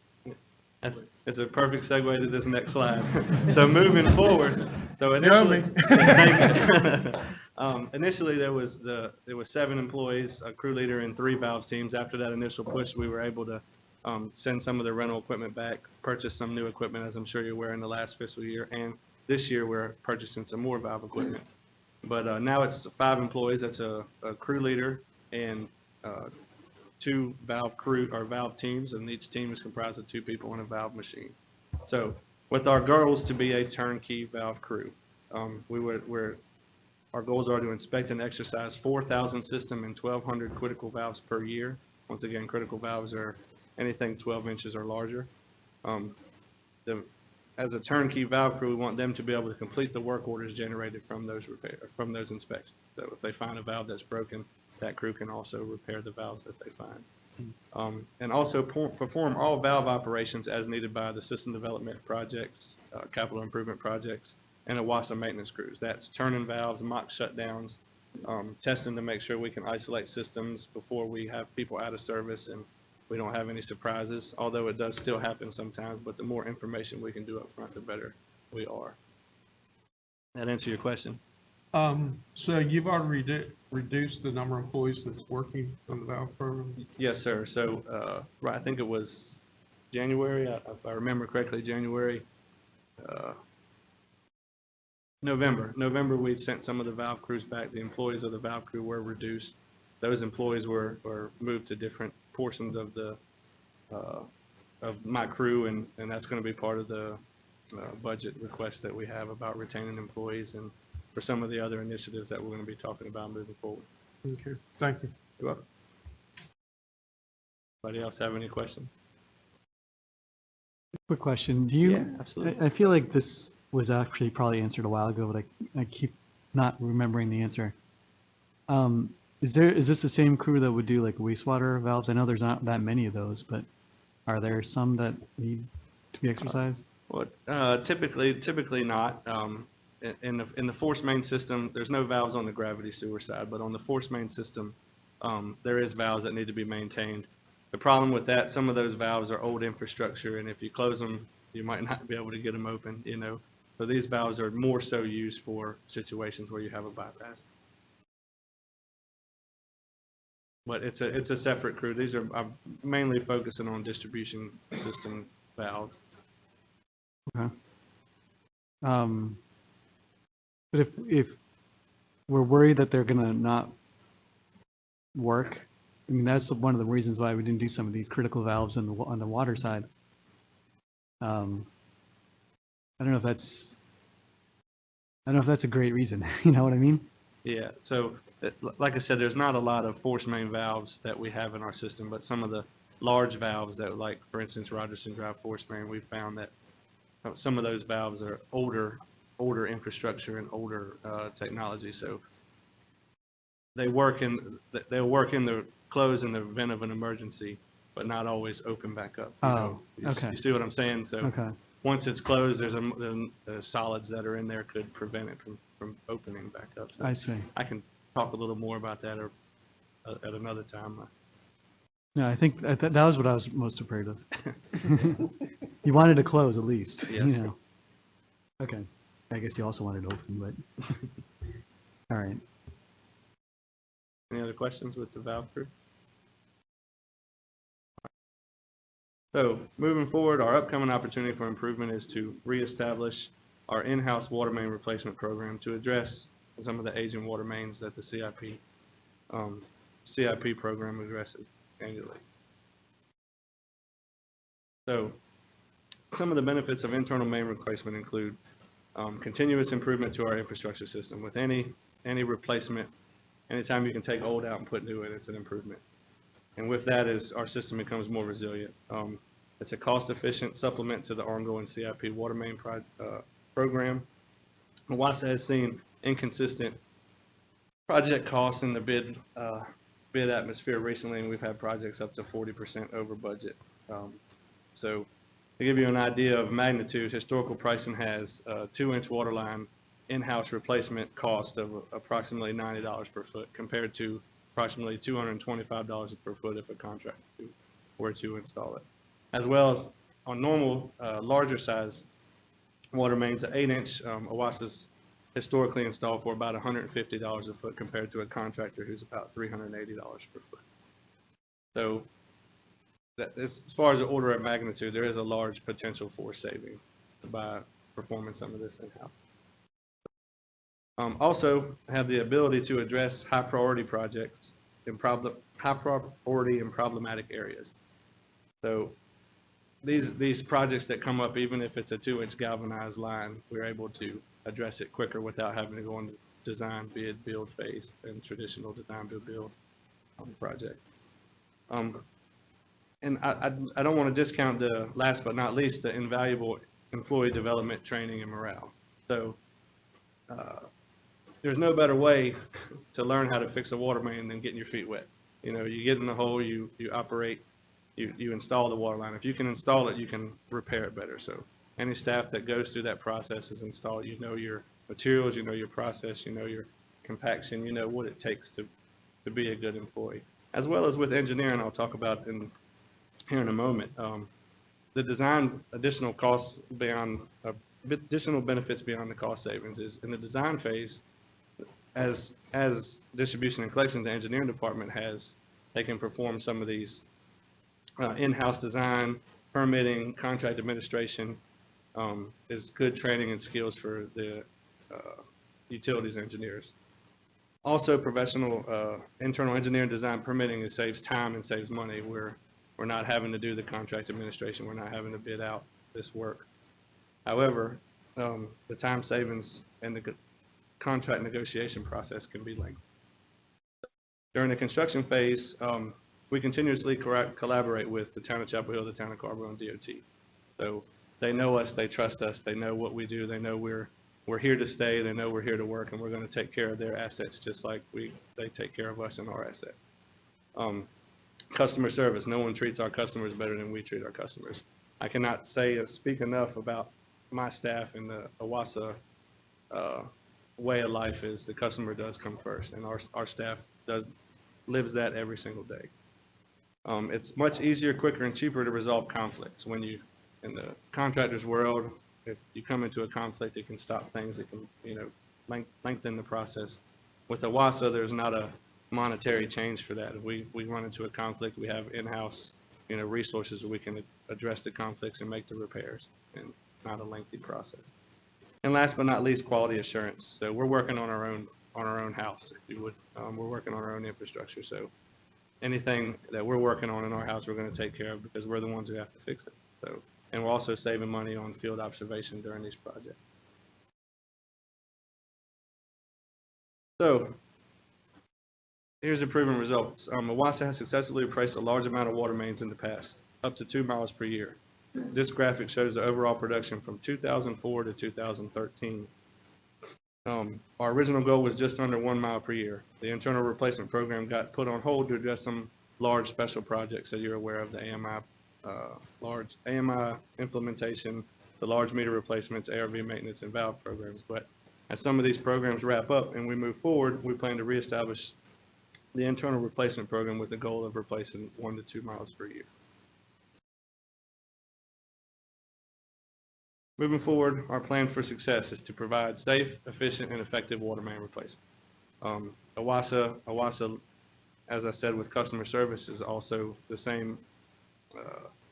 It's a perfect segue to this next slide. So moving forward, so initially, initially there was 7 employees, a crew leader, and 3 valves teams. After that initial push, we were able to send some of the rental equipment back, purchase some new equipment, as I'm sure you're aware, in the last fiscal year, and this year we're purchasing some more valve equipment. But now it's 5 employees. That's a crew leader and 2 valve crew or valve teams, and each team is comprised of 2 people and a valve machine. So with our goals to be a turnkey valve crew, our goals are to inspect and exercise 4,000 system and 1,200 critical valves per year. Once again, critical valves are anything 12 inches or larger. As a turnkey valve crew, we want them to be able to complete the work orders generated from those inspections. So if they find a valve that's broken, that crew can also repair the valves that they find. And also perform all valve operations as needed by the system development projects, capital improvement projects, and OWASA maintenance crews. That's turning valves, mock shutdowns, testing to make sure we can isolate systems before we have people out of service and we don't have any surprises, although it does still happen sometimes, but the more information we can do up front, the better we are. That answer your question? So you've already reduced the number of employees that's working on the valve program? Yes, sir. So, right, I think it was January, if I remember correctly, January, November, we sent some of the valve crews back. The employees of the valve crew were reduced. Those employees were moved to different portions of the, of my crew, and that's going to be part of the budget request that we have about retaining employees and for some of the other initiatives that we're going to be talking about moving forward. Okay, thank you. You're welcome. Anybody else have any questions? Quick question. Do you, Yeah, absolutely. I feel like this was actually probably answered a while ago, but I keep not remembering the answer. Is this the same crew that would do like wastewater valves? I know there's not that many of those, but are there some that need to be exercised? Well, typically not. In the force main system, there's no valves on the gravity sewer side, but on the force main system, there is valves that need to be maintained. The problem with that, some of those valves are old infrastructure, and if you close them, you might not be able to get them open, you know. So these valves are more so used for situations where you have a bypass. But it's a separate crew. These are, I'm mainly focusing on distribution system valves. Okay. But if we're worried that they're gonna not work, I mean, that's one of the reasons why we didn't do some of these critical valves on the water side. I don't know if that's a great reason. You know what I mean? Yeah, so like I said, there's not a lot of force main valves that we have in our system, but some of the large valves that, like, for instance, Rogerson Drive force main, we found that some of those valves are older infrastructure and older technology. So they'll work in the close in the event of an emergency, but not always open back up. Okay. You see what I'm saying? So Okay. once it's closed, the solids that are in there could prevent it from opening back up. So I see. I can talk a little more about that or at another time. No, I think that was what I was most afraid of. You wanted to close at least, you Yes. know? Okay. I guess you also wanted to open, but, all right. Any other questions with the valve crew? So moving forward, our upcoming opportunity for improvement is to reestablish our in-house water main replacement program to address some of the aging water mains that the CIP program addresses annually. So some of the benefits of internal main replacement include continuous improvement to our infrastructure system. With any replacement, anytime you can take old out and put new in, it's an improvement. And with that is our system becomes more resilient. It's a cost-efficient supplement to the ongoing CIP water main program. OWASA has seen inconsistent project costs in the bid atmosphere recently, and we've had projects up to 40% over budget. So to give you an idea of magnitude, historical pricing has a 2-inch water line in-house replacement cost of approximately $90 per foot compared to approximately $225 per foot if a contractor were to install it. As well as on normal, larger size water mains, an 8-inch, OWASA's historically installed for about $150 a foot compared to a contractor who's about $380 per foot. So that is, as far as the order of magnitude, there is a large potential for saving by performing some of this in-house. Also have the ability to address high priority projects in high priority and problematic areas. So these projects that come up, even if it's a 2-inch galvanized line, we're able to address it quicker without having to go into design, bid, build phase and traditional design, build on the project. And I don't want to discount the last but not least, the invaluable employee development, training, and morale. So there's no better way to learn how to fix a water main than getting your feet wet. You know, you get in the hole, you operate, you install the water line. If you can install it, you can repair it better. So any staff that goes through that process is installed. You know your materials, you know your process, you know your compaction, you know what it takes to be a good employee. As well as with engineering, I'll talk about here in a moment. The design additional costs beyond, additional benefits beyond the cost savings is in the design phase, as distribution and collection, the engineering department has, they can perform some of these in-house design, permitting, contract administration, is good training and skills for the utilities engineers. Also, professional internal engineering design permitting, it saves time and saves money. We're not having to do the contract administration. We're not having to bid out this work. However, the time savings and the contract negotiation process can be lengthy. During the construction phase, we continuously collaborate with the town of Chapel Hill, the town of Carborough, and DOT. So they know us, they trust us, they know what we do, they know we're here to stay, they know we're here to work, and we're going to take care of their assets just like they take care of us and our asset. Customer service, no one treats our customers better than we treat our customers. I cannot speak enough about my staff and the OWASA way of life is the customer does come first, and our staff lives that every single day. It's much easier, quicker, and cheaper to resolve conflicts. When you, in the contractor's world, if you come into a conflict, it can stop things. It can, you know, lengthen the process. With OWASA, there's not a monetary change for that. If we run into a conflict, we have in-house, you know, resources where we can address the conflicts and make the repairs, and not a lengthy process. And last but not least, quality assurance. So we're working on our own house, if you would. We're working on our own infrastructure. So anything that we're working on in our house, we're going to take care of because we're the ones who have to fix it. So, and we're also saving money on field observation during these projects. So here's the proven results. OWASA has successfully replaced a large amount of water mains in the past, up to 2 miles per year. This graphic shows the overall production from 2004 to 2013. Our original goal was just under 1 mile per year. The internal replacement program got put on hold to address some large special projects that you're aware of, the AMI, large AMI implementation, the large meter replacements, ARV maintenance, and valve programs. But as some of these programs wrap up and we move forward, we plan to reestablish the internal replacement program with the goal of replacing 1 to 2 miles per year. Moving forward, our plan for success is to provide safe, efficient, and effective water main replacement. OWASA, as I said, with customer service is also the same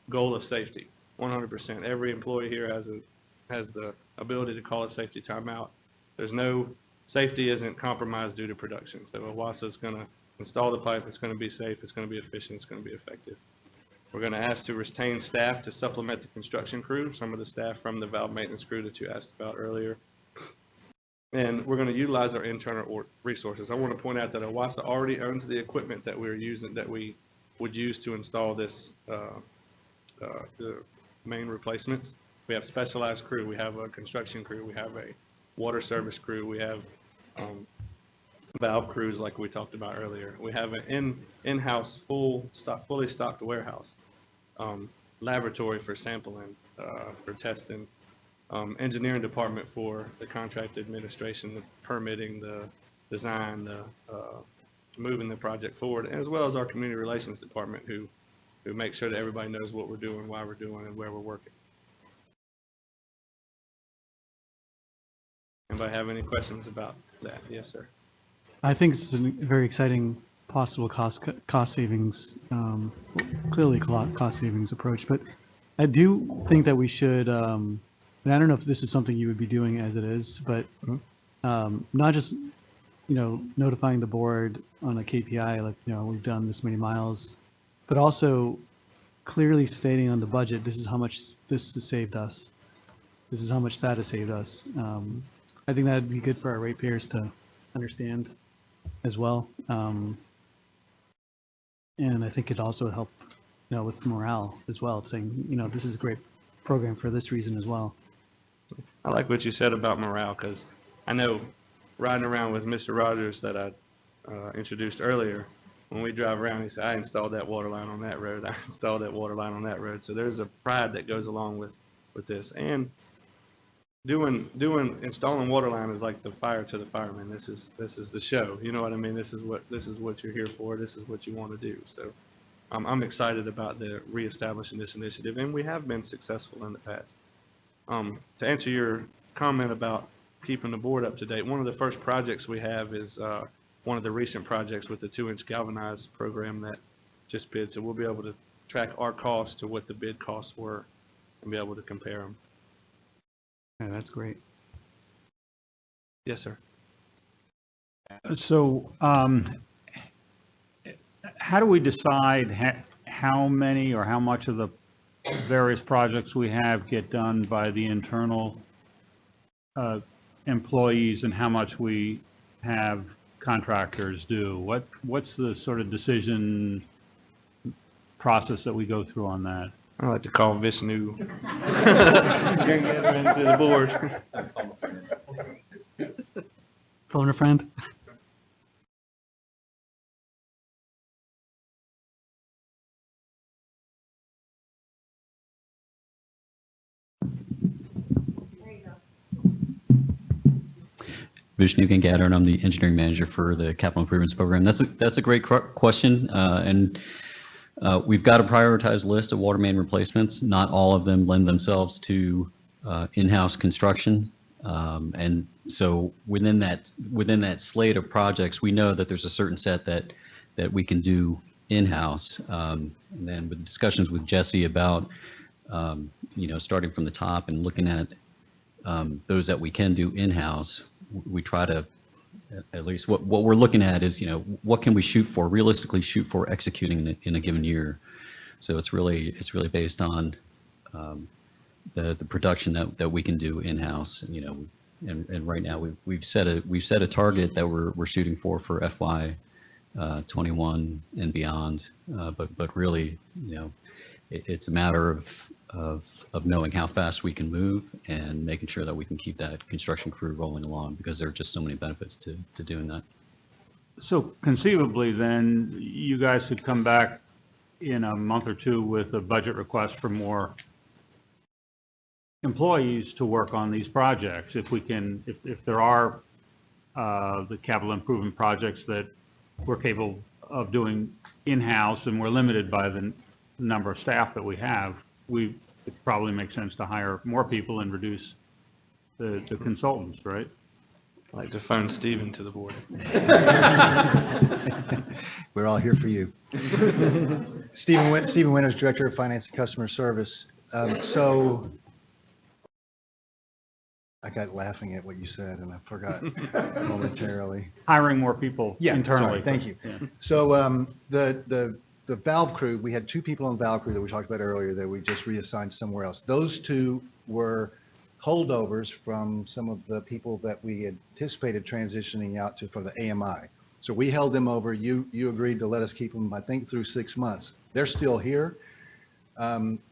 goal of safety, 100%. Every employee here has the ability to call a safety timeout. There's no, safety isn't compromised due to production. So OWASA is going to install the pipe, it's going to be safe, it's going to be efficient, it's going to be effective. We're going to ask to retain staff to supplement the construction crew, some of the staff from the valve maintenance crew that you asked about earlier. And we're going to utilize our internal resources. I want to point out that OWASA already owns the equipment that we're using, that we would use to install this, the main replacements. We have specialized crew, we have a construction crew, we have a water service crew, we have valve crews like we talked about earlier. We have an in-house fully stocked warehouse, laboratory for sampling, for testing, engineering department for the contract administration, the permitting, the design, the moving the project forward, as well as our community relations department who make sure that everybody knows what we're doing, why we're doing, and where we're working. Anybody have any questions about that? Yes, sir. I think this is a very exciting possible cost savings, clearly cost savings approach, but I do think that we should, and I don't know if this is something you would be doing as it is, but not just, you know, notifying the board on a KPI, like, you know, we've done this many miles, but also clearly stating on the budget, this is how much this has saved us. This is how much that has saved us. I think that'd be good for our ratepayers to understand as well. And I think it also would help, you know, with morale as well, saying, you know, this is a great program for this reason as well. I like what you said about morale, because I know riding around with Mr. Rogers that I introduced earlier, when we drive around, he said, I installed that water line on that road. I installed that water line on that road. So there's a pride that goes along with this. And installing water line is like the fire to the fireman. This is the show. You know what I mean? This is what you're here for. This is what you want to do. So I'm excited about the reestablishing this initiative, and we have been successful in the past. To answer your comment about keeping the board up to date, one of the first projects we have is one of the recent projects with the 2-inch galvanized program that just bid. So we'll be able to track our costs to what the bid costs were and be able to compare them. Yeah, that's great. Yes, sir. So how do we decide how many or how much of the various projects we have get done by the internal employees and how much we have contractors do? What's the sort of decision process that we go through on that? I like to call Vishnu. Into the board. Phone a friend? Vishnu Gangadhar, and I'm the engineering manager for the capital improvements program. That's a great question, and we've got a prioritized list of water main replacements. Not all of them lend themselves to in-house construction, and so within that slate of projects, we know that there's a certain set that we can do in-house. And then with discussions with Jesse about starting from the top and looking at those that we can do in-house, we try to, at least what we're looking at is, what can we realistically shoot for executing in a given year. So it's really based on the production that we can do in-house, and right now we've set a target that we're shooting for FY 21 and beyond. But really, it's a matter of knowing how fast we can move and making sure that we can keep that construction crew rolling along, because there are just so many benefits to doing that. So conceivably, then, you guys could come back in a month or two with a budget request for more employees to work on these projects. If there are the capital improvement projects that we're capable of doing in-house and we're limited by the number of staff that we have, it probably makes sense to hire more people and reduce the consultants, right? I'd like to phone Stephen to the board. We're all here for you. Stephen Winters, Director of Finance and Customer Service. So I got laughing at what you said and I forgot momentarily. Hiring more people internally. Sorry, thank you. Yeah. So the valve crew, we had 2 people on the valve crew that we talked about earlier that we just reassigned somewhere else. Those 2 were holdovers from some of the people that we anticipated transitioning out to for the AMI. So we held them over. You agreed to let us keep them, I think, through 6 months. They're still here.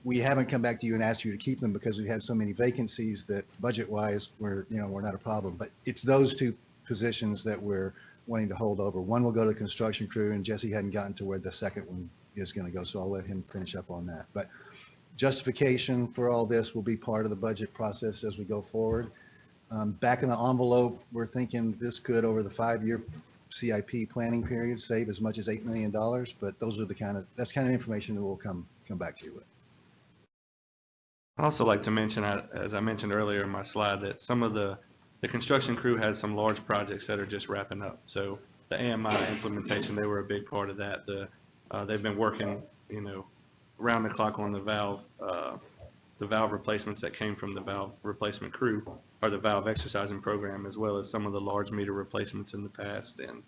We haven't come back to you and asked you to keep them because we had so many vacancies that budget-wise, we're not a problem. But it's those 2 positions that we're wanting to hold over. One will go to the construction crew, and Jesse hadn't gotten to where the second one is going to go, so I'll let him finish up on that. But justification for all this will be part of the budget process as we go forward. Back in the envelope, we're thinking this could, over the 5-year CIP planning period, save as much as $8 million, but those are that's kind of information that we'll come back to you with. I'd also like to mention, as I mentioned earlier in my slide, that some of the construction crew has some large projects that are just wrapping up. So the AMI implementation, they were a big part of that. They've been working, around the clock on the valve replacements that came from the valve replacement crew, or the valve exercising program, as well as some of the large meter replacements in the past and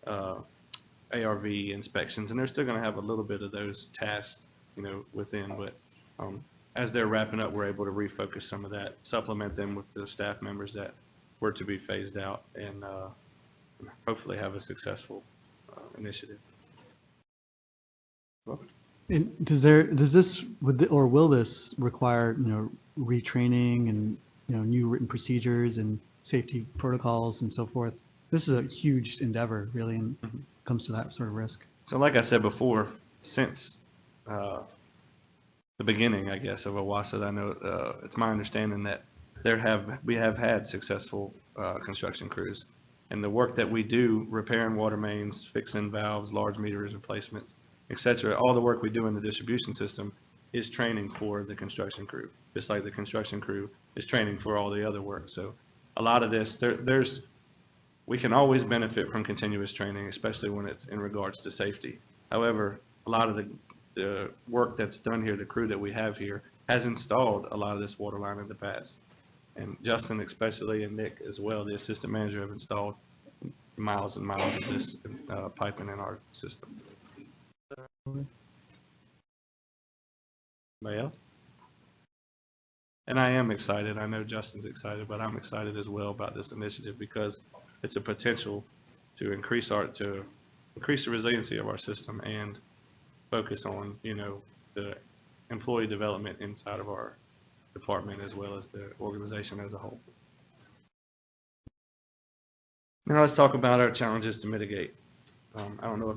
ARV inspections. And they're still going to have a little bit of those tasks, within, but as they're wrapping up, we're able to refocus some of that, supplement them with the staff members that were to be phased out, and hopefully have a successful initiative. And will this require, retraining and new written procedures and safety protocols and so forth. This is a huge endeavor, really, and comes to that sort of risk. So like I said before, since the beginning, I guess, of OWASA, I know it's my understanding that we have had successful construction crews. And the work that we do, repairing water mains, fixing valves, large meters replacements, et cetera, all the work we do in the distribution system is training for the construction crew, just like the construction crew is training for all the other work. So a lot of this, we can always benefit from continuous training, especially when it's in regards to safety. However, a lot of the work that's done here, the crew that we have here, has installed a lot of this water line in the past. And Justin especially, and Nick as well, the assistant manager, have installed miles and miles of this piping in our system. Anybody else? And I am excited. I know Justin's excited, but I'm excited as well about this initiative because it's a potential to increase the resiliency of our system and focus on, the employee development inside of our department as well as the organization as a whole. Now let's talk about our challenges to mitigate. I don't know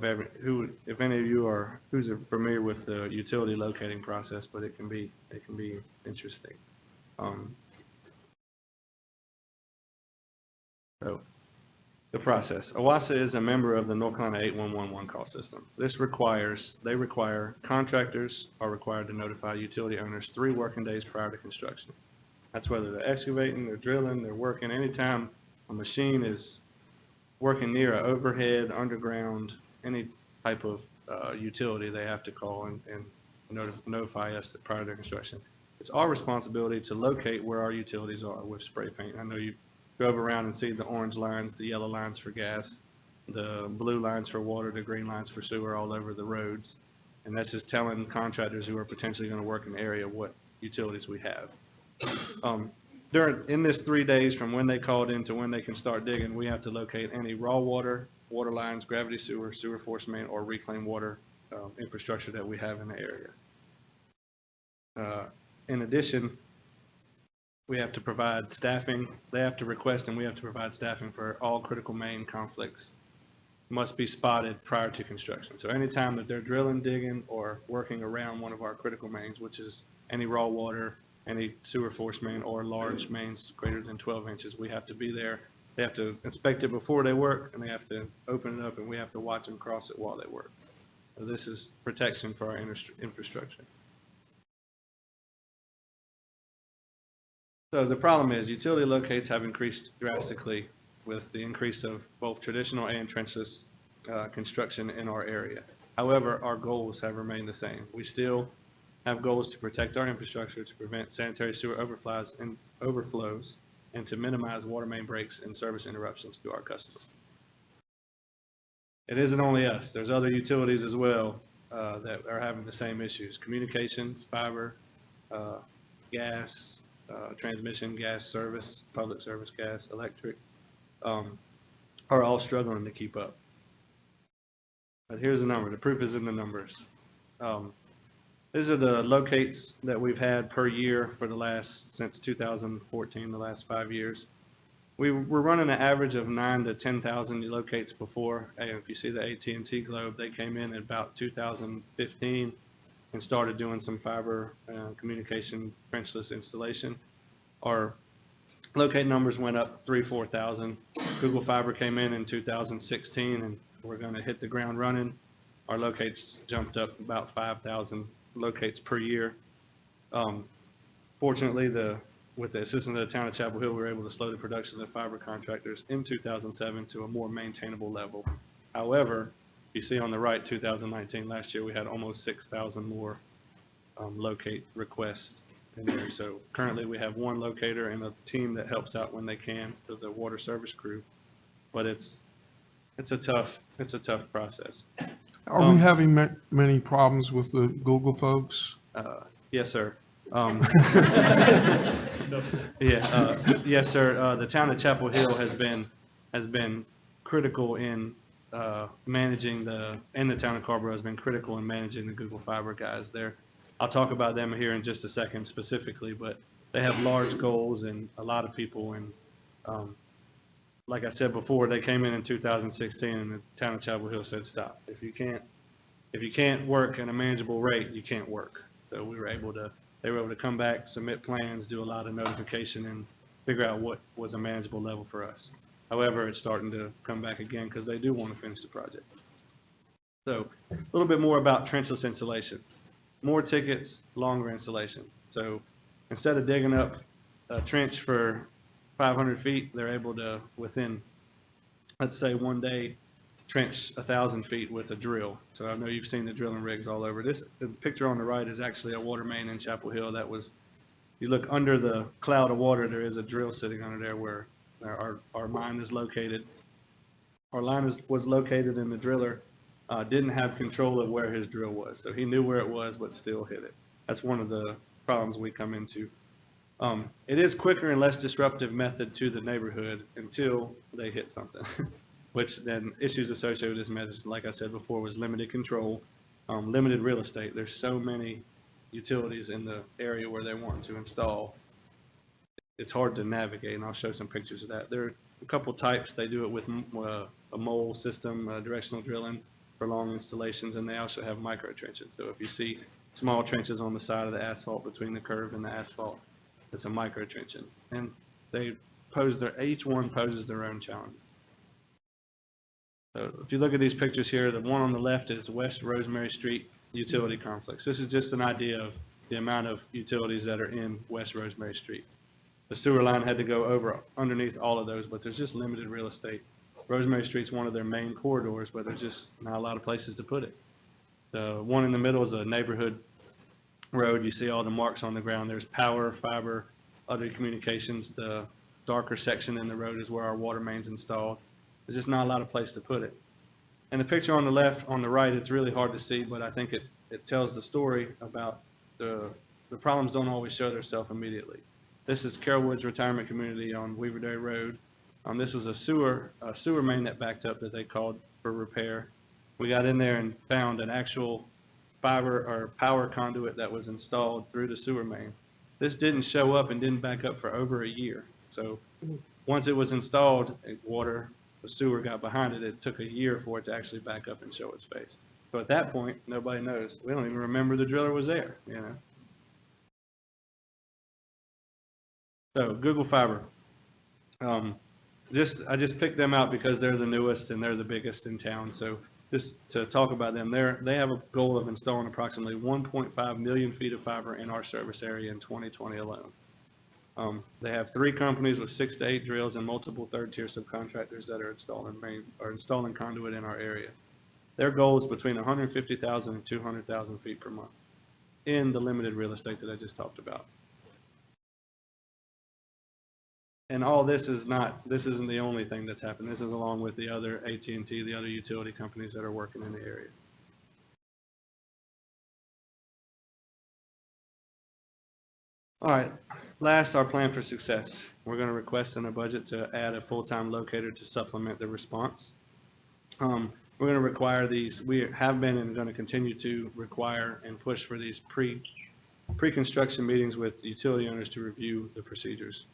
if any of you are familiar with the utility locating process, but it can be interesting. So the process. OWASA is a member of the North Carolina 8111 one-call system. Contractors are required to notify utility owners 3 working days prior to construction. That's whether they're excavating, they're drilling, they're working. Anytime a machine is working near an overhead, underground, any type of utility, they have to call and notify us that prior to construction. It's our responsibility to locate where our utilities are with spray paint. I know you drove around and see the orange lines, the yellow lines for gas, the blue lines for water, the green lines for sewer all over the roads. And that's just telling contractors who are potentially going to work in the area what utilities we have. In this 3 days from when they called in to when they can start digging, we have to locate any raw water, water lines, gravity sewer, sewer force main, or reclaimed water infrastructure that we have in the area. In addition, we have to provide staffing. They have to request and we have to provide staffing for all critical main conflicts must be spotted prior to construction. So anytime that they're drilling, digging, or working around one of our critical mains, which is any raw water, any sewer force main, or large mains greater than 12 inches, we have to be there. They have to inspect it before they work, and they have to open it up, and we have to watch them cross it while they work. So this is protection for our infrastructure. So the problem is utility locates have increased drastically with the increase of both traditional and trenchless construction in our area. However, our goals have remained the same. We still have goals to protect our infrastructure, to prevent sanitary sewer overflows, and to minimize water main breaks and service interruptions to our customers. It isn't only us. There's other utilities as well that are having the same issues. Communications, fiber, gas, transmission, gas service, public service gas, electric, are all struggling to keep up. But here's the number. The proof is in the numbers. These are the locates that we've had per year for since 2014, the last 5 years. We were running an average of 9,000 to 10,000 locates before. And if you see the AT&T globe, they came in at about 2015 and started doing some fiber communication trenchless installation. Our locate numbers went up 4,000. Google Fiber came in 2016, and we're going to hit the ground running. Our locates jumped up about 5,000 locates per year. Fortunately, with the assistance of the town of Chapel Hill, we were able to slow the production of fiber contractors in 2007 to a more maintainable level. However, you see on the right, 2019, last year, we had almost 6,000 more locate requests in there. So currently we have 1 locator and a team that helps out when they can for the water service crew, but it's a tough process. Are we having many problems with the Google folks? Yes, sir. Yes, sir. The town of Chapel Hill has been critical in managing and the town of Carborough has been critical in managing the Google Fiber guys there. I'll talk about them here in just a second specifically, but they have large goals and a lot of people. And like I said before, they came in 2016 and the town of Chapel Hill said, stop. If you can't work at a manageable rate, you can't work. So they were able to come back, submit plans, do a lot of notification, and figure out what was a manageable level for us. However, it's starting to come back again because they do want to finish the project. So a little bit more about trenchless installation. More tickets, longer installation. So instead of digging up a trench for 500 feet, they're able to, within, let's say, one day, trench 1,000 feet with a drill. So I know you've seen the drilling rigs all over. The picture on the right is actually a water main in Chapel Hill. That was, you look under the cloud of water, there is a drill sitting under there where our line is located. Our line was located, and the driller didn't have control of where his drill was. So he knew where it was, but still hit it. That's one of the problems we come into. It is quicker and less disruptive method to the neighborhood until they hit something, which then issues associated with this method, like I said before, was limited control, limited real estate. There's so many utilities in the area where they want to install. It's hard to navigate, and I'll show some pictures of that. There are a couple types. They do it with a mole system, directional drilling for long installations, and they also have micro trenching. So if you see small trenches on the side of the asphalt between the curb and the asphalt, it's a micro trenching. And they each one poses their own challenge. So if you look at these pictures here, the one on the left is West Rosemary Street utility complex. This is just an idea of the amount of utilities that are in West Rosemary Street. The sewer line had to go underneath all of those, but there's just limited real estate. Rosemary Street's one of their main corridors, but there's just not a lot of places to put it. The one in the middle is a neighborhood road. You see all the marks on the ground. There's power, fiber, other communications. The darker section in the road is where our water main's installed. There's just not a lot of place to put it. And the picture on the left, on the right, it's really hard to see, but I think it tells the story about the problems don't always show themselves immediately. This is Carroll Woods Retirement Community on Weaverday Road. This was a sewer main that backed up that they called for repair. We got in there and found an actual fiber or power conduit that was installed through the sewer main. This didn't show up and didn't back up for over a year. So once it was installed, the sewer got behind it. It took a year for it to actually back up and show its face. So at that point, nobody knows. We don't even remember the driller was there, you know. So Google Fiber. I just picked them out because they're the newest and they're the biggest in town. So just to talk about them, they have a goal of installing approximately 1.5 million feet of fiber in our service area in 2020 alone. They have 3 companies with 6 to 8 drills and multiple third-tier subcontractors that are installing conduit in our area. Their goal is between 150,000 and 200,000 feet per month in the limited real estate that I just talked about. And all this isn't the only thing that's happened. This is along with the other AT&T, the other utility companies that are working in the area. All right, last, our plan for success. We're going to request in a budget to add a full-time locator to supplement the response. We're going to require these, we have been and going to continue to require and push for these pre-construction meetings with utility owners to review the procedures.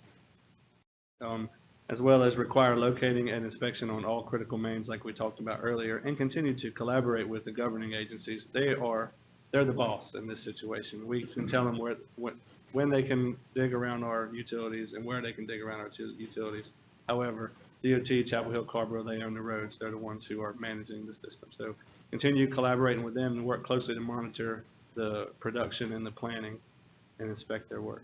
As well as require locating and inspection on all critical mains like we talked about earlier, and continue to collaborate with the governing agencies. They're the boss in this situation. We can tell them when they can dig around our utilities and where they can dig around our utilities. However, DOT, Chapel Hill, Carborough, they own the roads. They're the ones who are managing the system. So continue collaborating with them and work closely to monitor the production and the planning and inspect their work.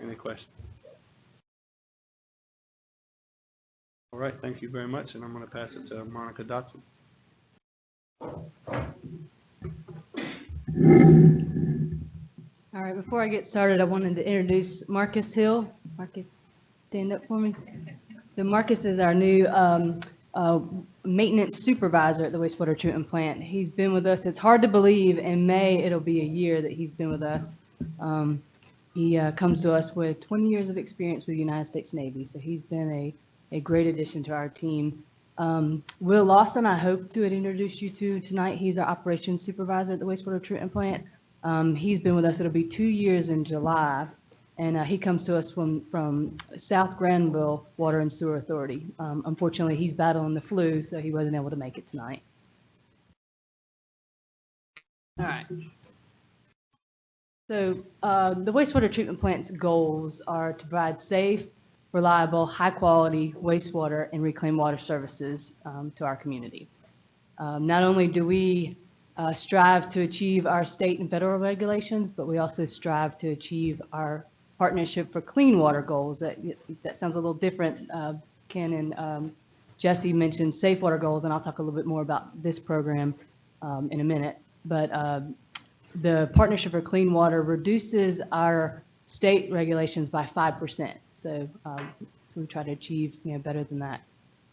Any questions? All right, thank you very much, and I'm going to pass it to Monica Dotson. All right, before I get started, I wanted to introduce Marcus Hill. Marcus, stand up for me. So Marcus is our new maintenance supervisor at the wastewater treatment plant. He's been with us. It's hard to believe. In May, it'll be a year that he's been with us. He comes to us with 20 years of experience with the United States Navy, so he's been a great addition to our team. Will Lawson, I hope to introduce you to tonight. He's our operations supervisor at the wastewater treatment plant. He's been with us, it'll be 2 years in July, and he comes to us from South Granville Water and Sewer Authority. Unfortunately, he's battling the flu, so he wasn't able to make it tonight. All right. So the wastewater treatment plant's goals are to provide safe, reliable, high-quality wastewater and reclaimed water services to our community. Not only do we strive to achieve our state and federal regulations, but we also strive to achieve our Partnership for Clean Water goals. That sounds a little different. Ken and Jesse mentioned safe water goals, and I'll talk a little bit more about this program in a minute. But the Partnership for Clean Water reduces our state regulations by 5%. So we try to achieve better than that.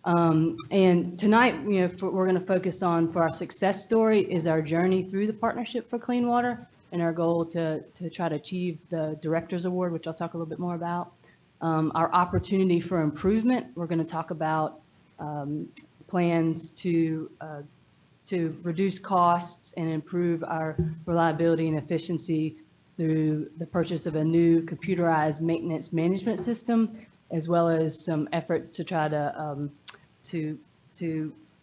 And tonight, we're going to focus on, for our success story, is our journey through the Partnership for Clean Water and our goal to try to achieve the Director's Award, which I'll talk a little bit more about. Our opportunity for improvement, we're going to talk about plans to reduce costs and improve our reliability and efficiency through the purchase of a new computerized maintenance management system, as well as some efforts to try to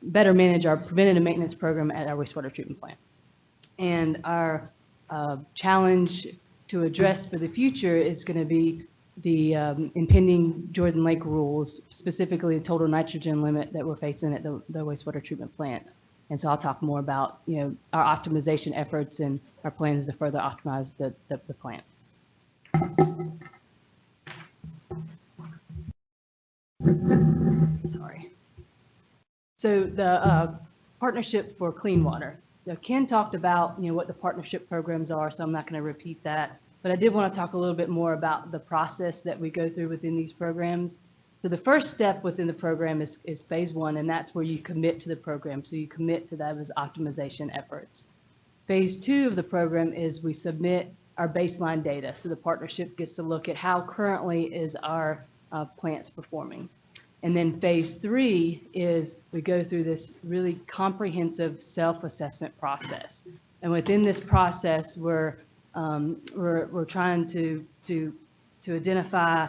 better manage our preventative maintenance program at our wastewater treatment plant. And our challenge to address for the future is going to be the impending Jordan Lake rules, specifically the total nitrogen limit that we're facing at the wastewater treatment plant. And so I'll talk more about our optimization efforts and our plans to further optimize the plant. Sorry. So the Partnership for Clean Water. Ken talked about what the partnership programs are, so I'm not going to repeat that. But I did want to talk a little bit more about the process that we go through within these programs. So the first step within the program is phase 1, and that's where you commit to the program. So you commit to those optimization efforts. Phase 2 of the program is we submit our baseline data. So the partnership gets to look at how currently is our plants performing. And then phase 3 is we go through this really comprehensive self-assessment process. And within this process, we're trying to identify,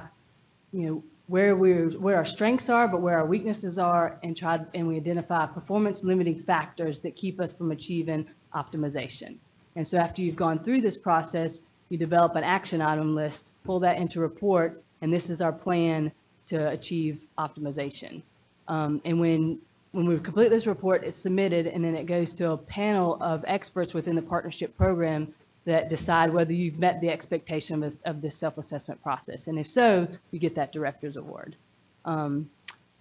where our strengths are, but where our weaknesses are, and we identify performance limiting factors that keep us from achieving optimization. And so after you've gone through this process, you develop an action item list, pull that into a report, and this is our plan to achieve optimization. And when we complete this report, it's submitted, and then it goes to a panel of experts within the partnership program that decide whether you've met the expectation of this self-assessment process. And if so, you get that Director's Award.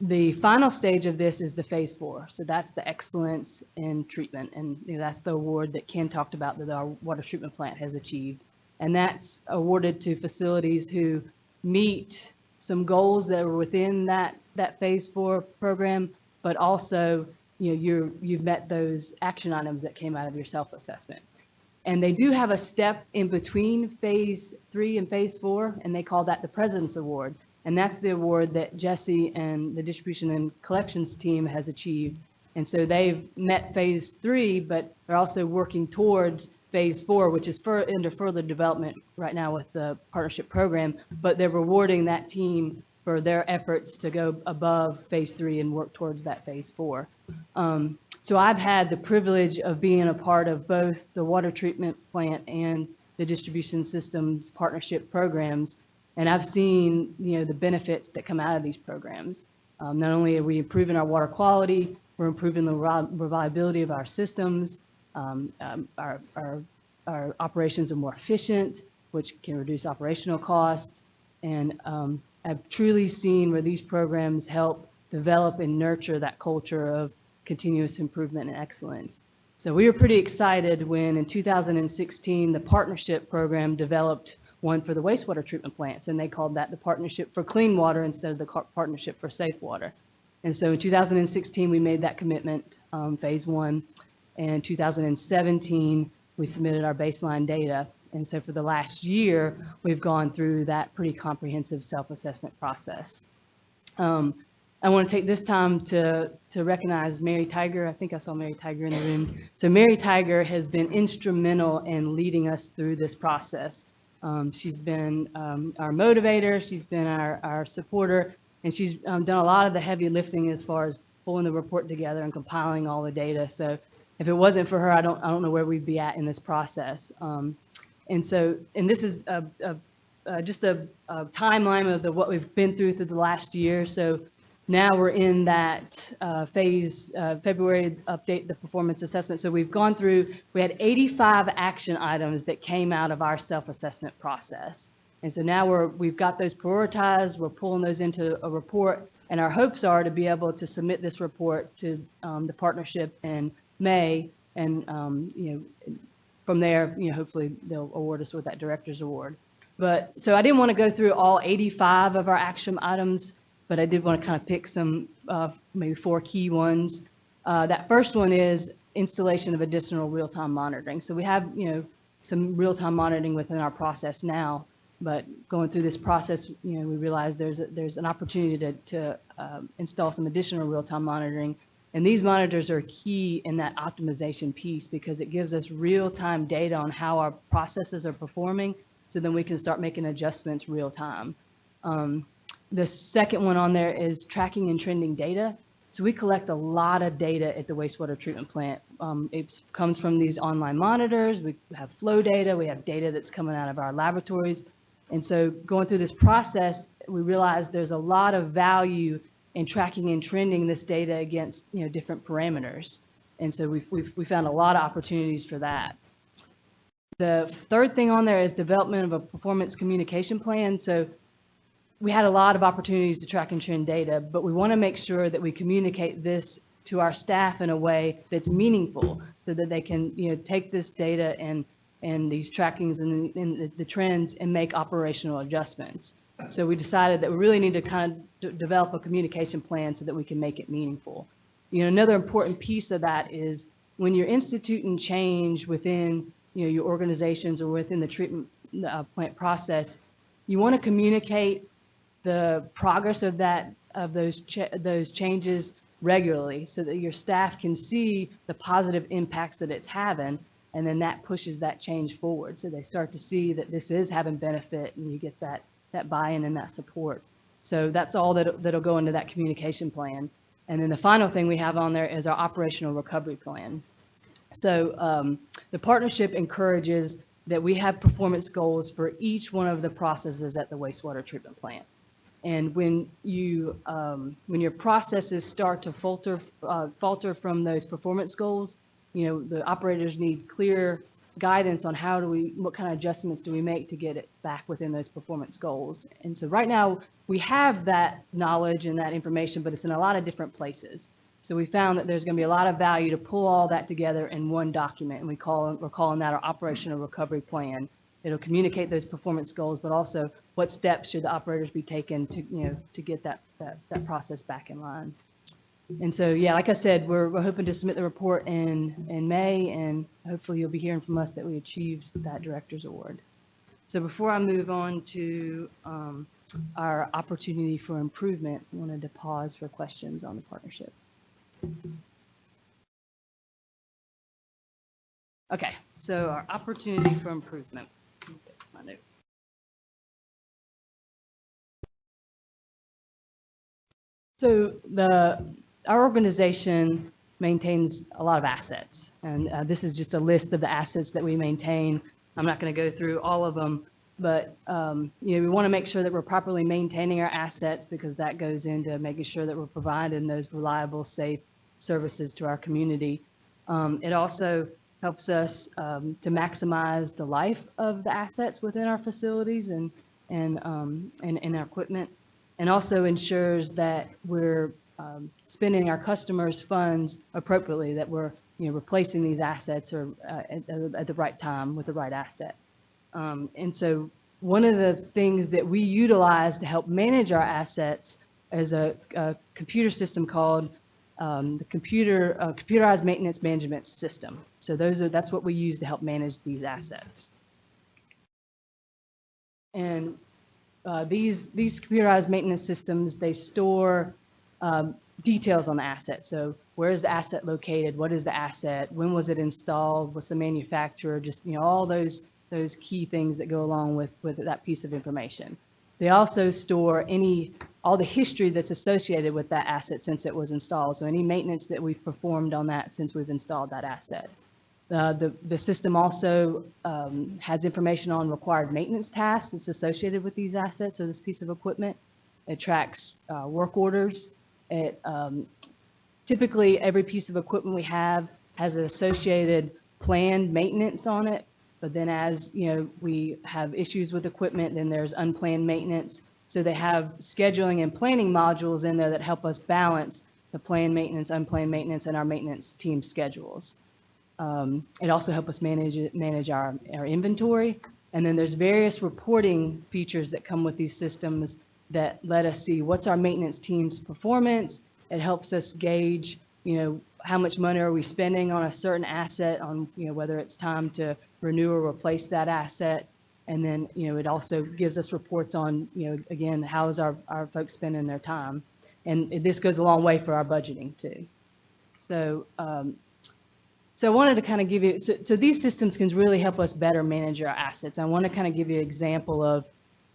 The final stage of this is the phase 4. So that's the excellence in treatment. And that's the award that Ken talked about that our water treatment plant has achieved. And that's awarded to facilities who meet some goals that are within that phase 4 program, but also you've met those action items that came out of your self-assessment. And they do have a step in between phase 3 and phase 4, and they call that the President's Award. And that's the award that Jesse and the distribution and collections team has achieved. And so they've met phase 3, but they're also working towards phase 4, which is under further development right now with the partnership program, but they're rewarding that team for their efforts to go above phase 3 and work towards that phase 4. So I've had the privilege of being a part of both the water treatment plant and the distribution systems partnership programs, and I've seen the benefits that come out of these programs. Not only are we improving our water quality, we're improving the reliability of our systems. Our operations are more efficient, which can reduce operational costs, and I've truly seen where these programs help develop and nurture that culture of continuous improvement and excellence. So we were pretty excited when in 2016, the partnership program developed one for the wastewater treatment plants, and they called that the Partnership for Clean Water instead of the Partnership for Safe Water. And so in 2016, we made that commitment, phase 1, and in 2017, we submitted our baseline data. And so for the last year, we've gone through that pretty comprehensive self-assessment process. I want to take this time to recognize Mary Tiger. I think I saw Mary Tiger in the room. So Mary Tiger has been instrumental in leading us through this process. She's been our motivator, she's been our supporter, and she's done a lot of the heavy lifting as far as pulling the report together and compiling all the data. So if it wasn't for her, I don't know where we'd be at in this process. And this is just a timeline of what we've been through the last year. So now we're in that phase, February update, the performance assessment. So we've gone through, we had 85 action items that came out of our self-assessment process. And so now we've got those prioritized, we're pulling those into a report, and our hopes are to be able to submit this report to the partnership in May. And, from there, hopefully they'll award us with that director's award. But so I didn't want to go through all 85 of our action items, but I did want to kind of pick some, maybe 4 key ones. That first one is installation of additional real-time monitoring. So we have, some real-time monitoring within our process now, but going through this process, we realize there's an opportunity to install some additional real-time monitoring. And these monitors are key in that optimization piece because it gives us real-time data on how our processes are performing, so then we can start making adjustments real-time. The second one on there is tracking and trending data. So we collect a lot of data at the wastewater treatment plant. It comes from these online monitors. We have flow data. We have data that's coming out of our laboratories. And so going through this process, we realize there's a lot of value in tracking and trending this data against different parameters. And so we found a lot of opportunities for that. The third thing on there is development of a performance communication plan. So we had a lot of opportunities to track and trend data, but we want to make sure that we communicate this to our staff in a way that's meaningful so that they can take this data and these trackings and the trends and make operational adjustments. So we decided that we really need to kind of develop a communication plan so that we can make it meaningful. Another important piece of that is when you're instituting change within your organizations or within the treatment plant process, you want to communicate the progress of those changes regularly so that your staff can see the positive impacts that it's having, and then that pushes that change forward. So they start to see that this is having benefit, and you get that buy-in and that support. So that's all that'll go into that communication plan. And then the final thing we have on there is our operational recovery plan. So the partnership encourages that we have performance goals for each one of the processes at the wastewater treatment plant. And when your processes start to falter from those performance goals, the operators need clear guidance on what kind of adjustments do we make to get it back within those performance goals. And so right now we have that knowledge and that information, but it's in a lot of different places. So we found that there's going to be a lot of value to pull all that together in one document, and we're calling that our operational recovery plan. It'll communicate those performance goals, but also what steps should the operators be taking to get that process back in line. And so, yeah, like I said, we're hoping to submit the report in May, and hopefully you'll be hearing from us that we achieved that director's award. So before I move on to our opportunity for improvement, I wanted to pause for questions on the partnership. Okay, so our opportunity for improvement. My note. So our organization maintains a lot of assets, and this is just a list of the assets that we maintain. I'm not going to go through all of them, but we want to make sure that we're properly maintaining our assets because that goes into making sure that we're providing those reliable, safe services to our community. It also helps us to maximize the life of the assets within our facilities and our equipment, and also ensures that we're spending our customers' funds appropriately, that we're replacing these assets or at the right time with the right asset. And so one of the things that we utilize to help manage our assets is a computer system called the computerized maintenance management system. So that's what we use to help manage these assets. And these computerized maintenance systems, they store details on the asset. So where is the asset located? What is the asset? When was it installed? What's the manufacturer? Just, all those key things that go along with that piece of information. They also store all the history that's associated with that asset since it was installed. So any maintenance that we've performed on that since we've installed that asset. The system also has information on required maintenance tasks that's associated with these assets or this piece of equipment. It tracks work orders. Typically, every piece of equipment we have has an associated planned maintenance on it. But then as we have issues with equipment, then there's unplanned maintenance. So they have scheduling and planning modules in there that help us balance the planned maintenance, unplanned maintenance, and our maintenance team schedules. It also helps us manage our inventory. And then there's various reporting features that come with these systems that let us see what's our maintenance team's performance. It helps us gauge, how much money are we spending on a certain asset, on, whether it's time to renew or replace that asset. And then, it also gives us reports on, again, how is our folks spending their time. And this goes a long way for our budgeting too. So, so I wanted to kind of give you, so these systems can really help us better manage our assets. I want to kind of give you an example of,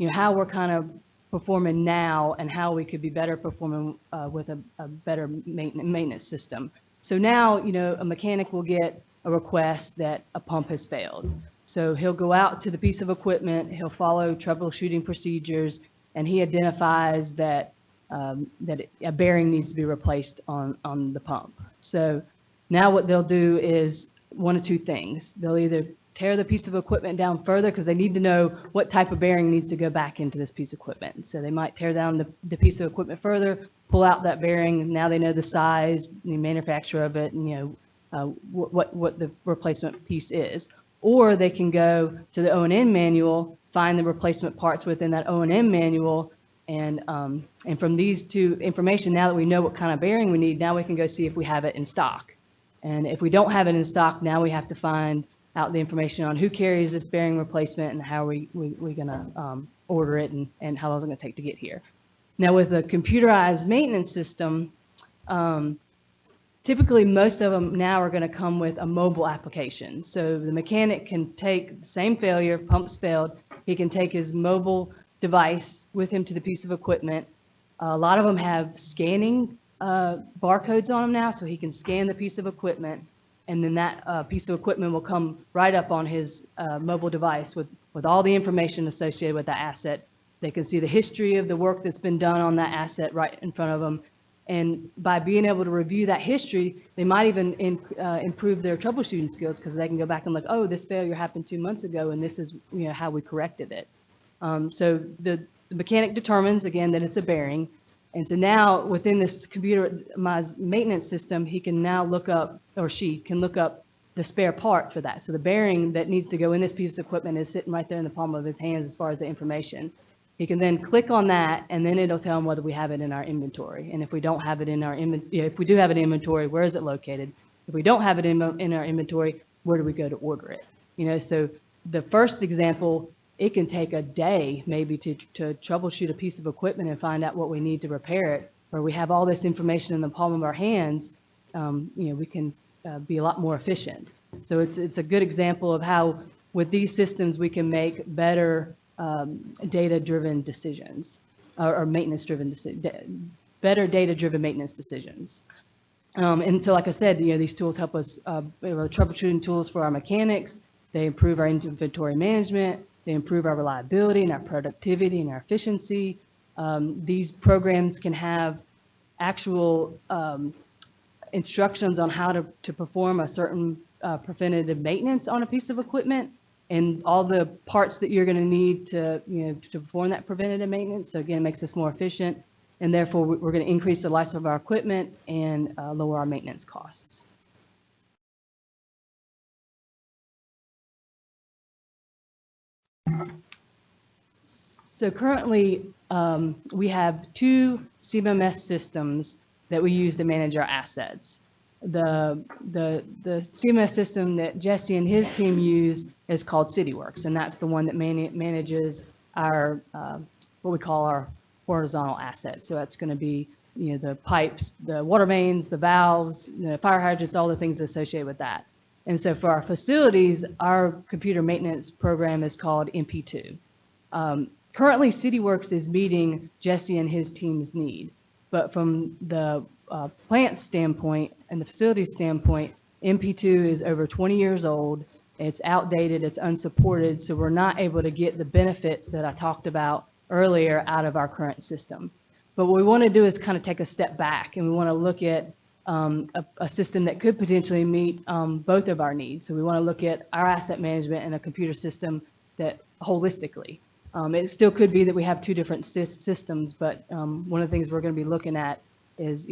how we're kind of performing now and how we could be better performing with a better maintenance system. So now, a mechanic will get a request that a pump has failed. So he'll go out to the piece of equipment, he'll follow troubleshooting procedures, and he identifies that a bearing needs to be replaced on the pump. So now what they'll do is one of two things. They'll either tear the piece of equipment down further because they need to know what type of bearing needs to go back into this piece of equipment. So they might tear down the piece of equipment further, pull out that bearing. Now they know the size, the manufacturer of it, and what the replacement piece is. Or they can go to the O&M manual, find the replacement parts within that O&M manual, and from these two information, now that we know what kind of bearing we need, now we can go see if we have it in stock. And if we don't have it in stock, now we have to find out the information on who carries this bearing replacement and how we going to order it and how long it's going to take to get here. Now with a computerized maintenance system, typically most of them now are going to come with a mobile application. So the mechanic can take the same failure, pumps failed, he can take his mobile device with him to the piece of equipment. A lot of them have scanning barcodes on them now, so he can scan the piece of equipment, and then that piece of equipment will come right up on his mobile device with all the information associated with that asset. They can see the history of the work that's been done on that asset right in front of them. And by being able to review that history, they might even improve their troubleshooting skills because they can go back and look, oh, this failure happened 2 months ago, and this is how we corrected it. So the mechanic determines, again, that it's a bearing. And so now within this computerized maintenance system, he can now look up, or she can look up the spare part for that. So the bearing that needs to go in this piece of equipment is sitting right there in the palm of his hands as far as the information. He can then click on that, and then it'll tell him whether we have it in our inventory. And if we don't have it in our if we do have it in inventory, where is it located? If we don't have it in our inventory, where do we go to order it? So the first example, it can take a day maybe to troubleshoot a piece of equipment and find out what we need to repair it. Where we have all this information in the palm of our hands, we can be a lot more efficient. So it's a good example of how with these systems we can make better data-driven decisions or maintenance-driven decisions, better data-driven maintenance decisions. And so, like I said, these tools help us, troubleshooting tools for our mechanics. They improve our inventory management. They improve our reliability and our productivity and our efficiency. These programs can have actual instructions on how to perform a certain preventative maintenance on a piece of equipment and all the parts that you're going to need to perform that preventative maintenance. So again, it makes us more efficient, and therefore we're going to increase the life of our equipment and lower our maintenance costs. So currently, we have 2 CMMS systems that we use to manage our assets. The CMS system that Jesse and his team use is called CityWorks, and that's the one that manages our what we call our horizontal assets. So that's going to be the pipes, the water mains, the valves, the fire hydrants, all the things associated with that. And so for our facilities, our computer maintenance program is called MP2. Currently, CityWorks is meeting Jesse and his team's need, but from the plant standpoint and the facility standpoint, MP2 is over 20 years old. It's outdated, it's unsupported, so we're not able to get the benefits that I talked about earlier out of our current system. But what we want to do is kind of take a step back, and we want to look at a system that could potentially meet both of our needs. So we want to look at our asset management and a computer system that holistically. It still could be that we have two different systems, but one of the things we're going to be looking at is,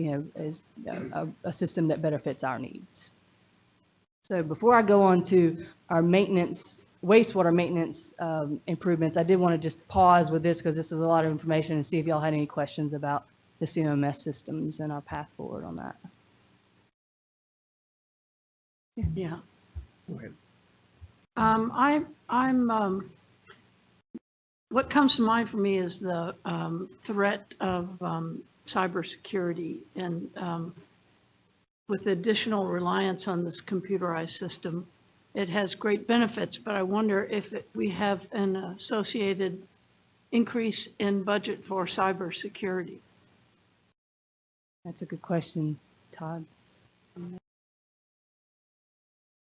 a system that better fits our needs. So before I go on to our maintenance, wastewater maintenance improvements, I did want to just pause with this because this was a lot of information and see if y'all had any questions about the CMS systems and our path forward on that. Yeah. Go ahead. What comes to mind for me is the threat of cybersecurity, and with additional reliance on this computerized system, it has great benefits, but I wonder if we have an associated increase in budget for cybersecurity. That's a good question, Todd.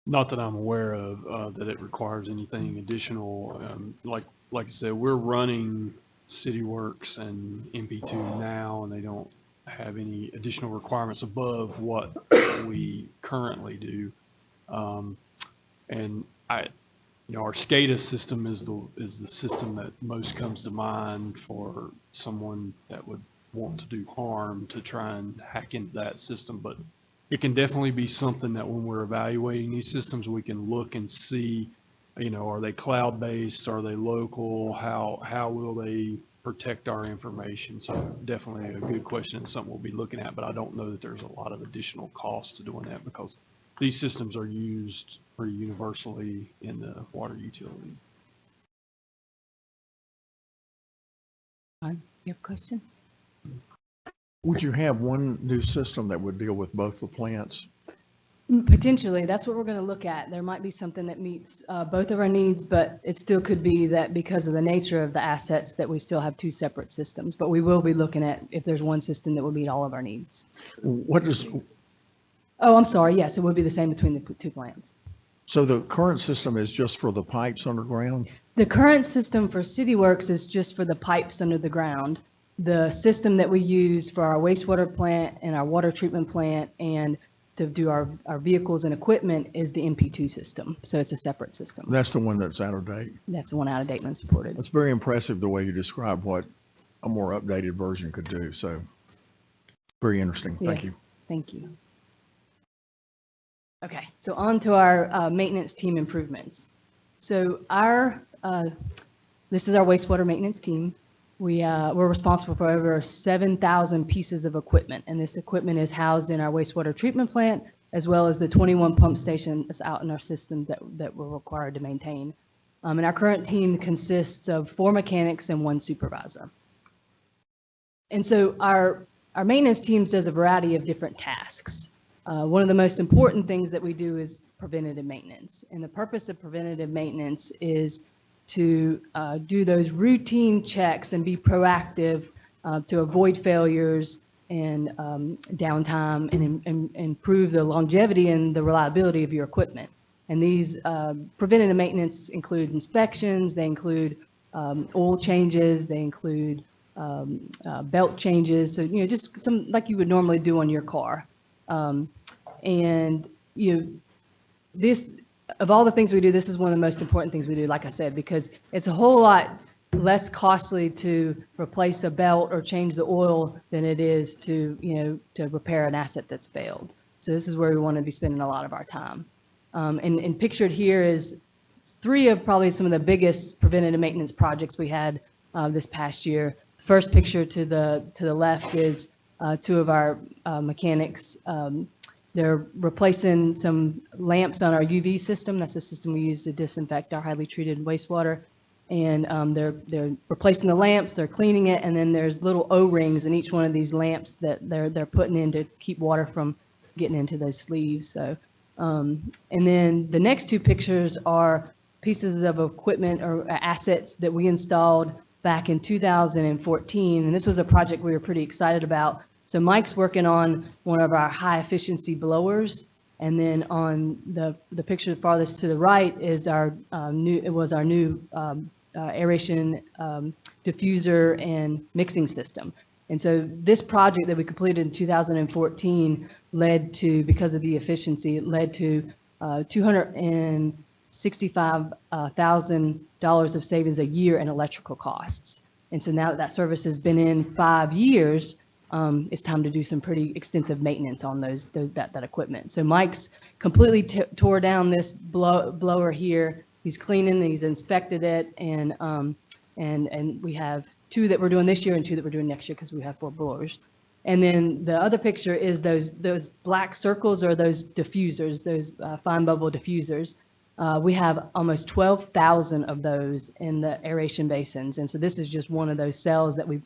Not that I'm aware of that it requires anything additional. Like I said, we're running CityWorks and MP2 now, and they don't have any additional requirements above what we currently do. And our SCADA system is the system that most comes to mind for someone that would want to do harm to try and hack into that system. But it can definitely be something that when we're evaluating these systems, we can look and see, are they cloud-based? Are they local? How will they protect our information? So definitely a good question and something we'll be looking at, but I don't know that there's a lot of additional cost to doing that because these systems are used pretty universally in the water utilities. You have a question? Would you have one new system that would deal with both the plants? Potentially, that's what we're going to look at. There might be something that meets both of our needs, but it still could be that because of the nature of the assets that we still have two separate systems. But we will be looking at if there's one system that will meet all of our needs. What does? Oh, I'm sorry. Yes, it would be the same between the two plants. So the current system is just for the pipes underground? The current system for CityWorks is just for the pipes under the ground. The system that we use for our wastewater plant and our water treatment plant and to do our vehicles and equipment is the MP2 system. So it's a separate system. That's the one that's out of date? That's the one out of date and unsupported. It's very impressive the way you describe what a more updated version could do. So very interesting. Thank you. Thank you. Okay, so on to our maintenance team improvements. So this is our wastewater maintenance team. We're responsible for over 7,000 pieces of equipment, and this equipment is housed in our wastewater treatment plant, as well as the 21 pump stations out in our system that we're required to maintain. And our current team consists of 4 mechanics and 1 supervisor. And so our maintenance team does a variety of different tasks. One of the most important things that we do is preventative maintenance. And the purpose of preventative maintenance is to do those routine checks and be proactive to avoid failures and downtime and improve the longevity and the reliability of your equipment. And these preventative maintenance include inspections, they include oil changes, they include belt changes. So, just some like you would normally do on your car. This, of all the things we do, this is one of the most important things we do, like I said, because it's a whole lot less costly to replace a belt or change the oil than it is to repair an asset that's failed. So this is where we want to be spending a lot of our time. And pictured here is 3 of probably some of the biggest preventative maintenance projects we had this past year. First picture to the left is 2 of our mechanics. They're replacing some lamps on our UV system. That's the system we use to disinfect our highly treated wastewater. And they're replacing the lamps, they're cleaning it, and then there's little O-rings in each one of these lamps that they're putting in to keep water from getting into those sleeves. So, and then the next two pictures are pieces of equipment or assets that we installed back in 2014. And this was a project we were pretty excited about. So Mike's working on one of our high efficiency blowers. And then on the picture farthest to the right is our new aeration diffuser and mixing system. And so this project that we completed in 2014 led to, because of the efficiency, it led to $265,000 of savings a year in electrical costs. And so now that that service has been in 5 years, it's time to do some pretty extensive maintenance on that equipment. So Mike's completely tore down this blower here. He's cleaning, he's inspected it, and we have 2 that we're doing this year and 2 that we're doing next year because we have 4 blowers. And then the other picture is those black circles are those diffusers, those fine bubble diffusers. We have almost 12,000 of those in the aeration basins, and so this is just one of those cells that we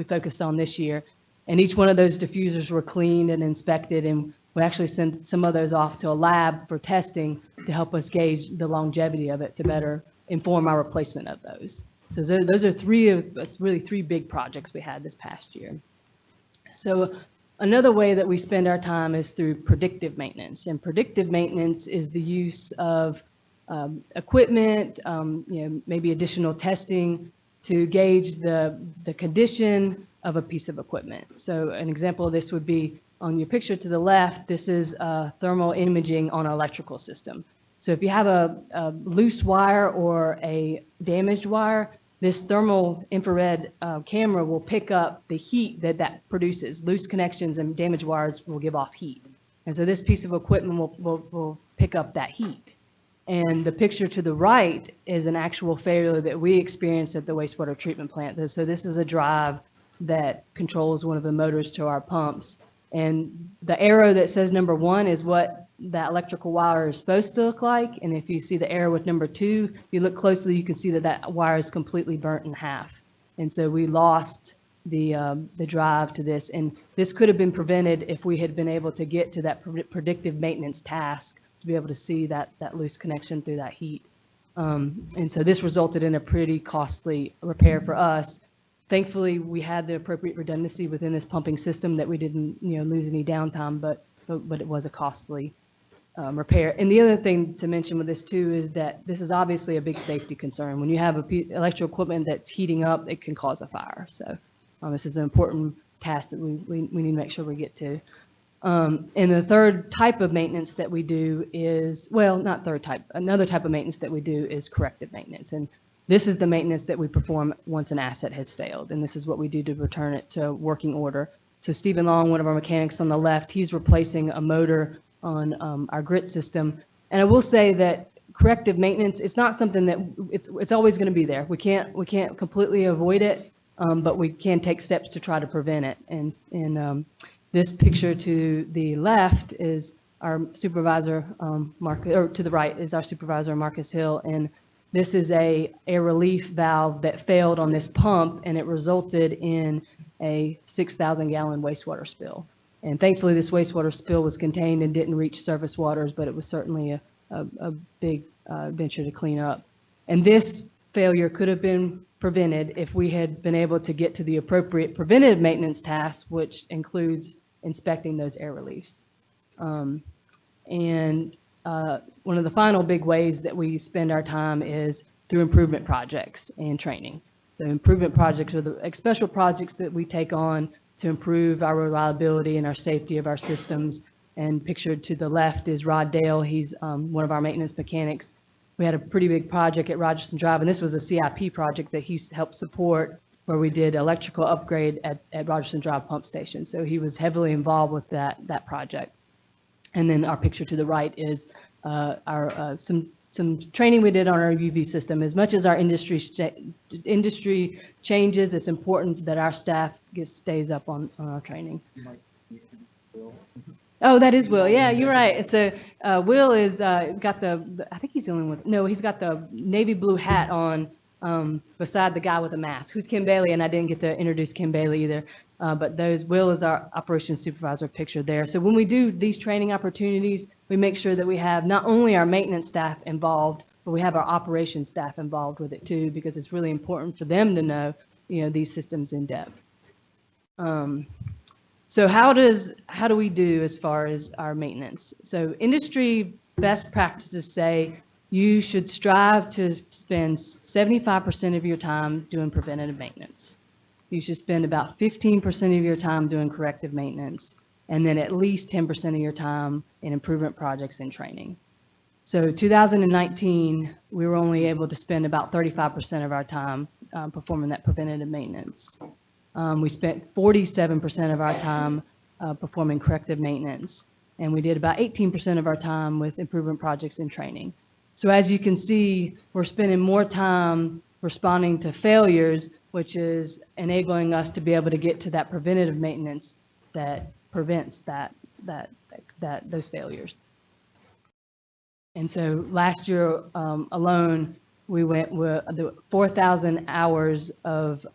focused on this year. And each one of those diffusers were cleaned and inspected, and we actually sent some of those off to a lab for testing to help us gauge the longevity of it to better inform our replacement of those. So those are really three big projects we had this past year. So another way that we spend our time is through predictive maintenance, and predictive maintenance is the use of equipment, maybe additional testing to gauge the condition of a piece of equipment. So an example of this would be on your picture to the left. This is thermal imaging on an electrical system. So if you have a loose wire or a damaged wire, this thermal infrared camera will pick up the heat that produces. Loose connections and damaged wires will give off heat. And so this piece of equipment will pick up that heat. And the picture to the right is an actual failure that we experienced at the wastewater treatment plant. So this is a drive that controls one of the motors to our pumps. And the arrow that says number 1 is what that electrical wire is supposed to look like. And if you see the arrow with number 2, if you look closely, you can see that wire is completely burnt in half. And so we lost the drive to this. And this could have been prevented if we had been able to get to that predictive maintenance task to be able to see that loose connection through that heat. And so this resulted in a pretty costly repair for us. Thankfully, we had the appropriate redundancy within this pumping system that we didn't lose any downtime, but it was a costly repair. And the other thing to mention with this too is that this is obviously a big safety concern. When you have electrical equipment that's heating up, it can cause a fire. So this is an important task that we need to make sure we get to. And the third type of maintenance that we do is, well, not third type, another type of maintenance that we do is corrective maintenance. And this is the maintenance that we perform once an asset has failed. And this is what we do to return it to working order. So Stephen Long, one of our mechanics on the left, he's replacing a motor on our grit system. And I will say that corrective maintenance, it's not something that it's always going to be there. We can't completely avoid it, but we can take steps to try to prevent it. And this picture to the left is our supervisor, or to the right is our supervisor, Marcus Hill. And this is a air relief valve that failed on this pump, and it resulted in a 6,000 gallon wastewater spill. And thankfully this wastewater spill was contained and didn't reach surface waters, but it was certainly a big venture to clean up. And this failure could have been prevented if we had been able to get to the appropriate preventative maintenance tasks, which includes inspecting those air reliefs. One of the final big ways that we spend our time is through improvement projects and training. The improvement projects are the special projects that we take on to improve our reliability and our safety of our systems. And pictured to the left is Rod Dale. He's one of our maintenance mechanics. We had a pretty big project at Rogerson Drive, and this was a CIP project that he helped support, where we did electrical upgrade at Rogerson Drive pump station. So he was heavily involved with that project. And then our picture to the right is some training we did on our UV system. As much as our industry changes, it's important that our staff stays up on our training. Oh, that is Will. Yeah, you're right. It's Will is got I think he's the only one. No, he's got the navy blue hat on beside the guy with the mask, who's Kim Bailey, and I didn't get to introduce Kim Bailey either. But Will is our operations supervisor picture there. So when we do these training opportunities, we make sure that we have not only our maintenance staff involved, but we have our operations staff involved with it too, because it's really important for them to know, these systems in depth. So how do we do as far as our maintenance? So industry best practices say you should strive to spend 75% of your time doing preventative maintenance. You should spend about 15% of your time doing corrective maintenance, and then at least 10% of your time in improvement projects and training. So 2019, we were only able to spend about 35% of our time performing that preventative maintenance. We spent 47% of our time performing corrective maintenance, and we did about 18% of our time with improvement projects and training. So as you can see, we're spending more time responding to failures, which is enabling us to be able to get to that preventative maintenance that prevents those failures. And so last year alone, we went with 4,000 hours of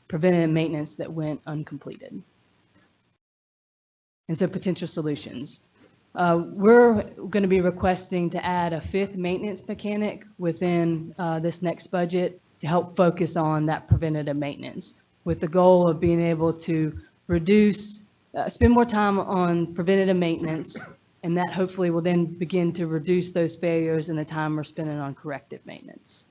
preventative maintenance that went uncompleted. And so potential solutions. We're going to be requesting to add a 5th maintenance mechanic within this next budget to help focus on that preventative maintenance, with the goal of being able to spend more time on preventative maintenance, and that hopefully will then begin to reduce those failures and the time we're spending on corrective maintenance.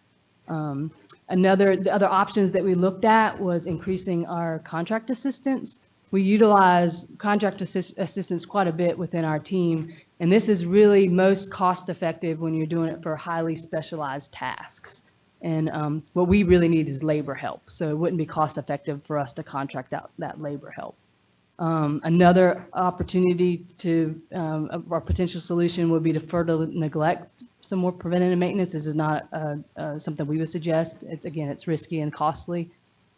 The other options that we looked at was increasing our contract assistance. We utilize contract assistance quite a bit within our team, and this is really most cost effective when you're doing it for highly specialized tasks. And what we really need is labor help. So it wouldn't be cost effective for us to contract out that labor help. Another opportunity our potential solution would be to further neglect some more preventative maintenance. This is not something we would suggest. It's risky and costly.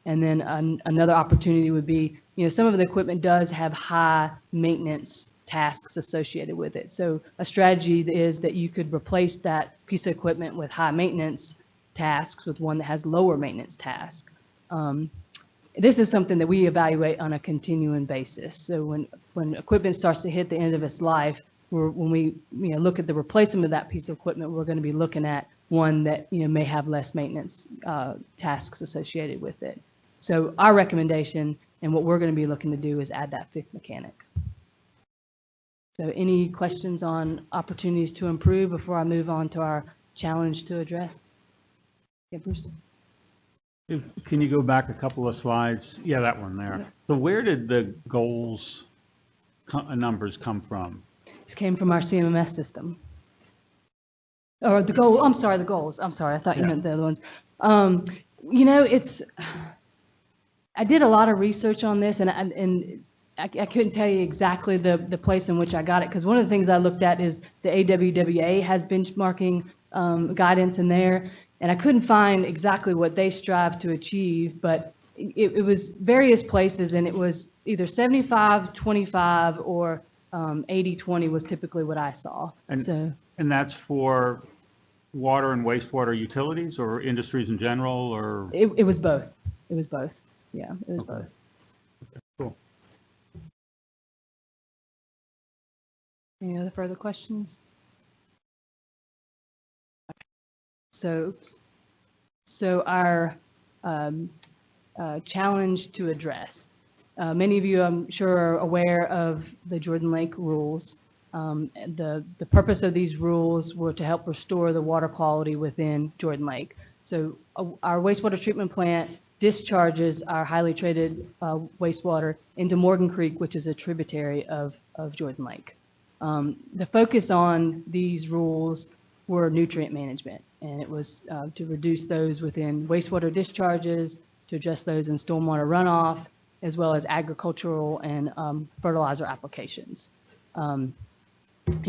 And then another opportunity would be, some of the equipment does have high maintenance tasks associated with it. So a strategy is that you could replace that piece of equipment with high maintenance tasks with one that has lower maintenance tasks. This is something that we evaluate on a continuing basis. So when equipment starts to hit the end of its life, when we look at the replacement of that piece of equipment, we're going to be looking at one that may have less maintenance tasks associated with it. So our recommendation and what we're going to be looking to do is add that 5th mechanic. So any questions on opportunities to improve before I move on to our challenge to address? Yeah, Bruce. Can you go back a couple of slides? Yeah, that one there. So where did the goals numbers come from? This came from our CMMS system. Or the goal, I'm sorry, the goals. I'm sorry, I thought you meant the other ones. I did a lot of research on this, and I couldn't tell you exactly the place in which I got it, because one of the things I looked at is the AWWA has benchmarking guidance in there, and I couldn't find exactly what they strive to achieve, but it was various places, and it was either 75-25 or 80-20 was typically what I saw. And that's for water and wastewater utilities or industries in general, or? It was both. It was both. Yeah, it was both. Okay, cool. Any other further questions? So our challenge to address. Many of you, I'm sure, are aware of the Jordan Lake rules. The purpose of these rules were to help restore the water quality within Jordan Lake. So our wastewater treatment plant discharges our highly treated wastewater into Morgan Creek, which is a tributary of Jordan Lake. The focus on these rules were nutrient management, and it was to reduce those within wastewater discharges, to address those in stormwater runoff, as well as agricultural and fertilizer applications. And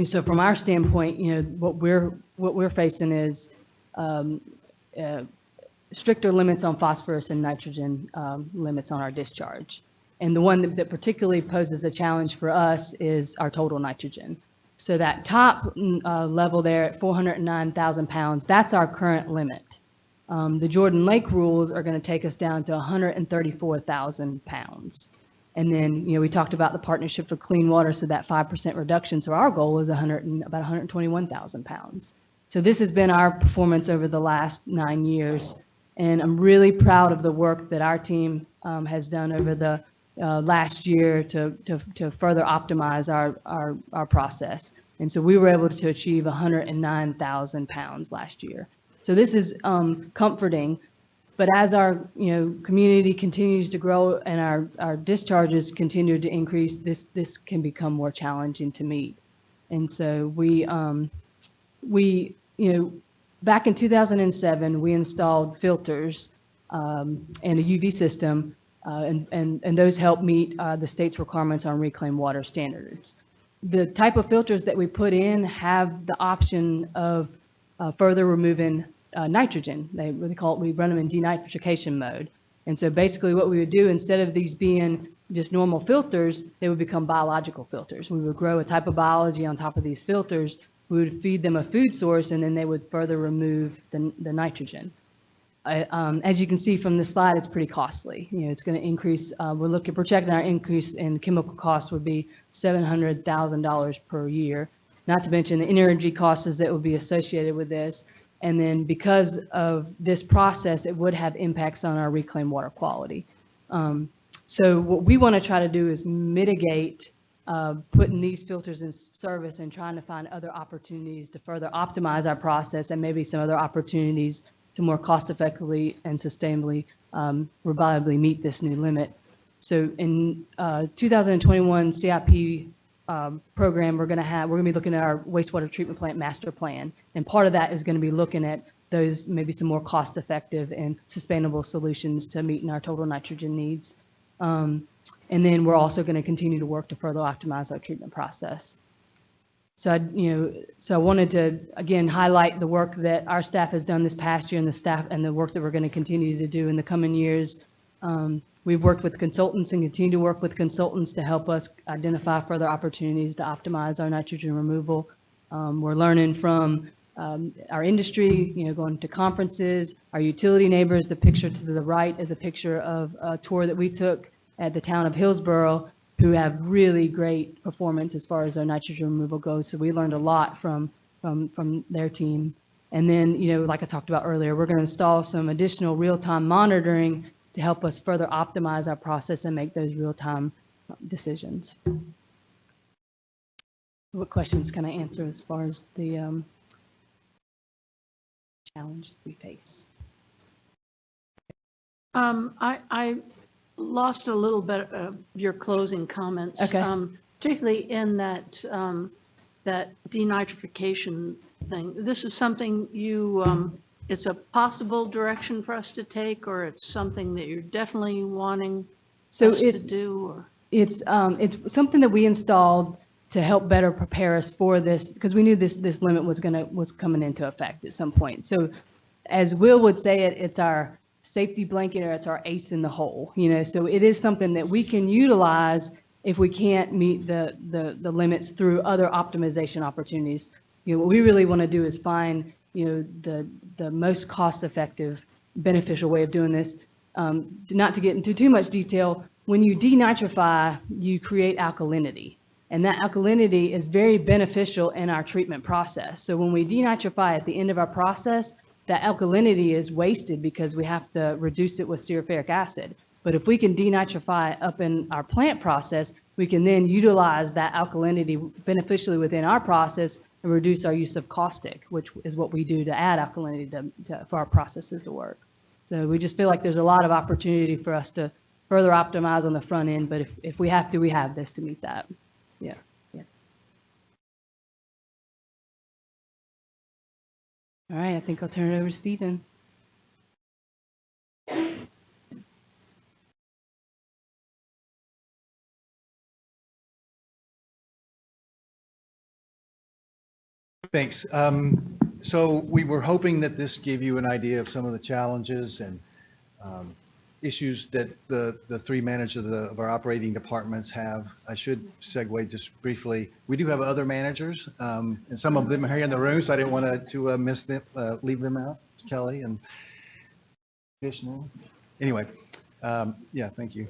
so from our standpoint, what we're facing is stricter limits on phosphorus and nitrogen limits on our discharge. And the one that particularly poses a challenge for us is our total nitrogen. So that top level there at 409,000 pounds, that's our current limit. The Jordan Lake rules are going to take us down to 134,000 pounds. And then, we talked about the Partnership for Clean Water, so that 5% reduction. So our goal was about 121,000 pounds. So this has been our performance over the last 9 years. And I'm really proud of the work that our team has done over the last year to further optimize our process. And so we were able to achieve 109,000 pounds last year. So this is comforting. But as our community continues to grow and our discharges continue to increase, this can become more challenging to meet. And so we back in 2007 we installed filters and a UV system, and those help meet the state's requirements on reclaimed water standards. The type of filters that we put in have the option of further removing nitrogen. We run them in denitrification mode. And so basically what we would do, instead of these being just normal filters, they would become biological filters. We would grow a type of biology on top of these filters. We would feed them a food source, and then they would further remove the nitrogen. As you can see from this slide, it's pretty costly. It's going to increase. We're projecting our increase in chemical costs would be $700,000 per year, not to mention the energy costs that would be associated with this. And then because of this process, it would have impacts on our reclaimed water quality. So what we want to try to do is mitigate putting these filters in service and trying to find other opportunities to further optimize our process, and maybe some other opportunities to more cost effectively and sustainably, reliably meet this new limit. So in 2021 CIP program, we're going to be looking at our wastewater treatment plant master plan. And part of that is going to be looking at those maybe some more cost effective and sustainable solutions to meeting our total nitrogen needs. And then we're also going to continue to work to further optimize our treatment process. So I wanted to again highlight the work that our staff has done this past year, and the work that we're going to continue to do in the coming years. We've worked with consultants and continue to work with consultants to help us identify further opportunities to optimize our nitrogen removal. We're learning from our industry, going to conferences, our utility neighbors. The picture to the right is a picture of a tour that we took at the town of Hillsborough, who have really great performance as far as their nitrogen removal goes. So we learned a lot from their team. And then, like I talked about earlier, we're going to install some additional real-time monitoring to help us further optimize our process and make those real-time decisions. What questions can I answer as far as the challenges we face? I lost a little bit of your closing comments. Okay. Particularly in that that denitrification thing. This is something it's a possible direction for us to take, or it's something that you're definitely wanting us to do? Or? It's something that we installed to help better prepare us for this, because we knew this limit was coming into effect at some point. So as Will would say it's our safety blanket, or it's our ace in the hole, so it is something that we can utilize if we can't meet the limits through other optimization opportunities. What we really want to do is find the most cost-effective, beneficial way of doing this. Not to get into too much detail, when you denitrify, you create alkalinity, and that alkalinity is very beneficial in our treatment process. So when we denitrify at the end of our process, that alkalinity is wasted because we have to reduce it with sulfuric acid. But if we can denitrify up in our plant process, we can then utilize that alkalinity beneficially within our process and reduce our use of caustic, which is what we do to add alkalinity for our processes to work. So we just feel like there's a lot of opportunity for us to further optimize on the front end, but if we have to, we have this to meet that. Yeah. All right, I think I'll turn it over to Stephen. Thanks. So we were hoping that this gave you an idea of some of the challenges, and issues that the three managers of our operating departments have. I should segue just briefly. We do have other managers, and some of them are here in the room, so I didn't want to miss them, leave them out. Kelly and Vishnu. Anyway, yeah, thank you.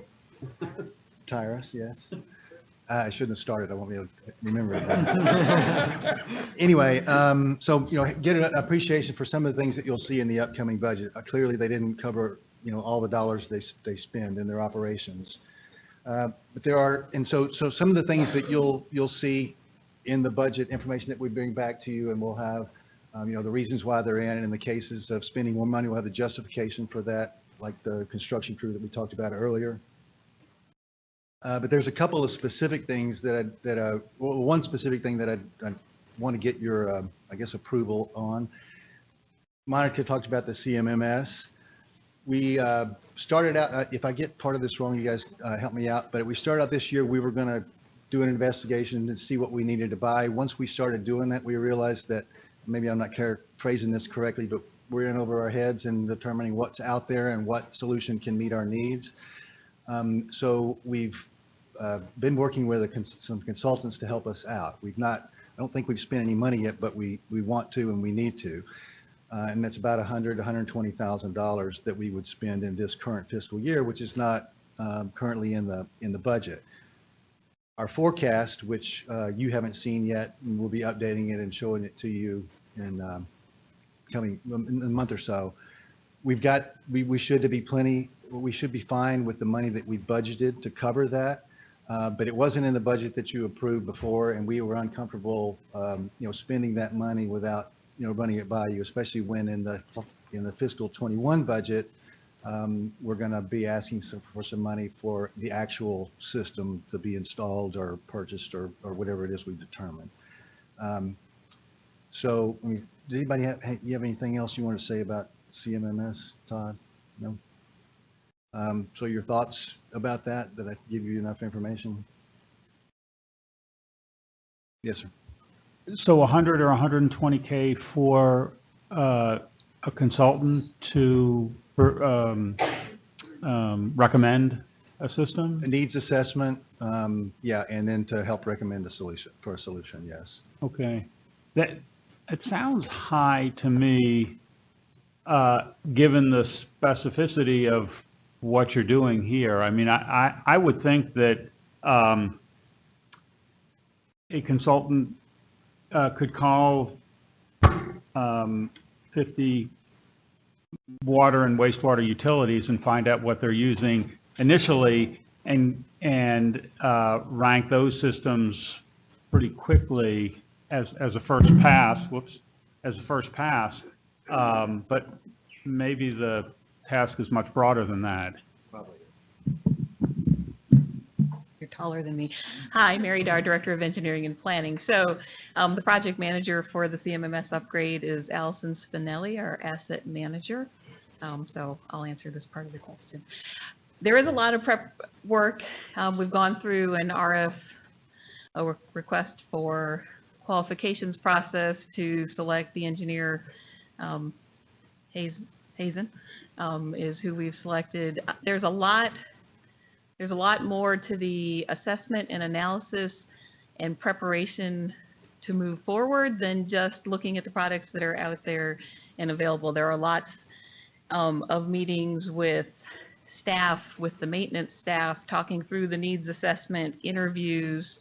Tyrus, yes. I shouldn't have started. I won't be able to remember it. Anyway, so, get an appreciation for some of the things that you'll see in the upcoming budget. Clearly, they didn't cover, all the dollars they spend in their operations. But there are, and so some of the things that you'll see in the budget information that we bring back to you, and we'll have, the reasons why they're in, and in the cases of spending more money, we'll have the justification for that, like the construction crew that we talked about earlier. But there's a couple of specific things one specific thing that I want to get your, I guess, approval on. Monica talked about the CMMS. We started out, if I get part of this wrong, you guys help me out, but we started out this year, we were going to do an investigation and see what we needed to buy. Once we started doing that, we realized that, maybe I'm not phrasing this correctly, but we're in over our heads and determining what's out there and what solution can meet our needs. So we've been working with some consultants to help us out. I don't think we've spent any money yet, but we want to and we need to. And that's about $120,000 that we would spend in this current fiscal year, which is not currently in the budget. Our forecast, which you haven't seen yet, and we'll be updating it and showing it to you in a month or so. We should be fine with the money that we budgeted to cover that. But it wasn't in the budget that you approved before, and we were uncomfortable, spending that money without, running it by you, especially when in the fiscal 21 budget, we're going to be asking for some money for the actual system to be installed or purchased or whatever it is we determine. So, does anybody you have anything else you want to say about CMMS, Todd? No? So your thoughts about that I give you enough information? Yes, sir. So 100 or 120K for a consultant to recommend a system? A needs assessment, yeah, and then to help recommend a solution, yes. Okay. It sounds high to me, given the specificity of what you're doing here. I mean, I would think that a consultant could call 50 water and wastewater utilities and find out what they're using initially and rank those systems pretty quickly as a first pass. But maybe the task is much broader than that. Probably is. You're taller than me. Hi, Mary Dar, Director of Engineering and Planning. So the project manager for the CMMS upgrade is Allison Spinelli, our asset manager. So I'll answer this part of the question. There is a lot of prep work. We've gone through an a request for qualifications process to select the engineer. Hazen is who we've selected. There's a lot more to the assessment and analysis and preparation to move forward than just looking at the products that are out there and available. There are lots of meetings with staff, with the maintenance staff, talking through the needs assessment, interviews,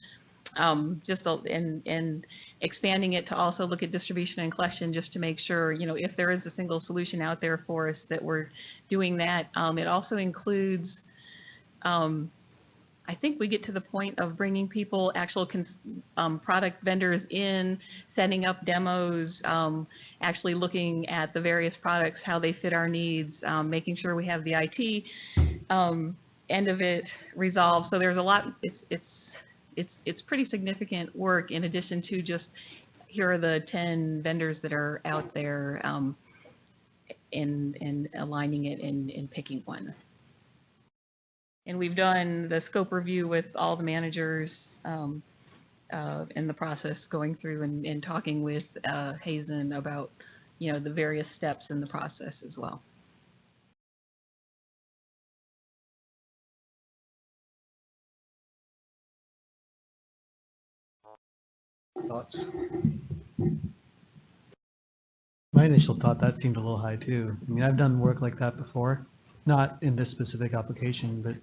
and expanding it to also look at distribution and collection, just to make sure, if there is a single solution out there for us, that we're doing that. It also includes, I think we get to the point of bringing people, actual product vendors in, setting up demos, actually looking at the various products, how they fit our needs, making sure we have the IT end of it resolved. So there's a lot. It's pretty significant work, in addition to just, here are the 10 vendors that are out there, and aligning it and picking one. And we've done the scope review with all the managers in the process, going through and talking with Hazen about, the various steps in the process as well. thoughts? My initial thought, that seemed a little high too. I mean, I've done work like that before, not in this specific application, but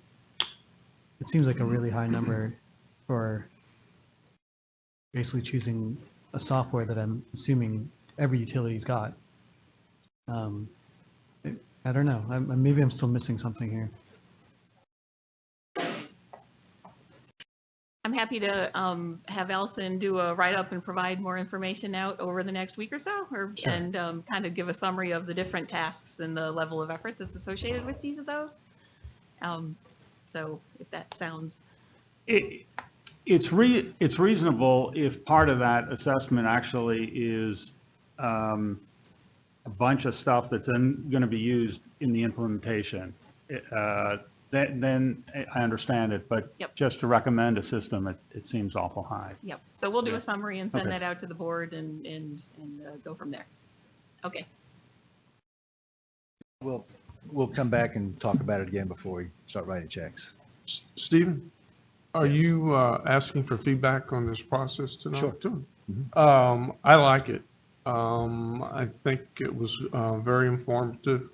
it seems like a really high number for basically choosing a software that I'm assuming every utility's got. I don't know. Maybe I'm still missing something here. I'm happy to have Allison do a write-up and provide more information out over the next week or so, Sure. and kind of give a summary of the different tasks and the level of effort that's associated with each of those. So if that sounds. It's reasonable if part of that assessment actually is a bunch of stuff that's going to be used in the implementation. Then I understand it, but Yep. just to recommend a system, it seems awful high. Yep. So we'll do Yeah. a summary and send Okay. that out to the board and go from there. Okay. We'll come back and talk about it again before we start writing checks. Stephen, are Yes. you asking for feedback on this process tonight? Sure. too? Mhm. I like it. I think it was very informative,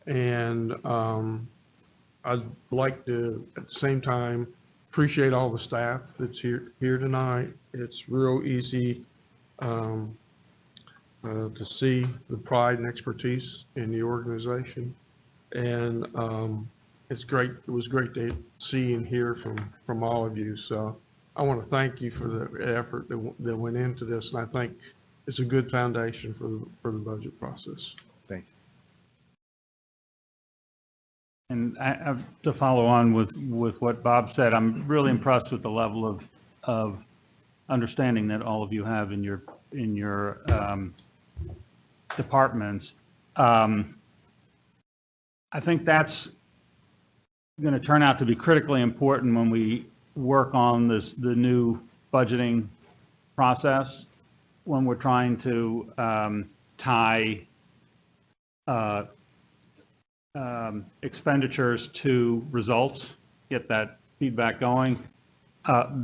and I'd like to, at the same time, appreciate all the staff that's here tonight. It's real easy to see the pride and expertise in the organization. And it's great. It was great to see and hear from all of you. So I want to thank you for the effort that went into this. And I think it's a good foundation for the budget process. Thank you. And to follow on with what Bob said, I'm really impressed with the level of understanding that all of you have in your departments. I think that's going to turn out to be critically important when we work on the new budgeting process, when we're trying to tie expenditures to results, get that feedback going,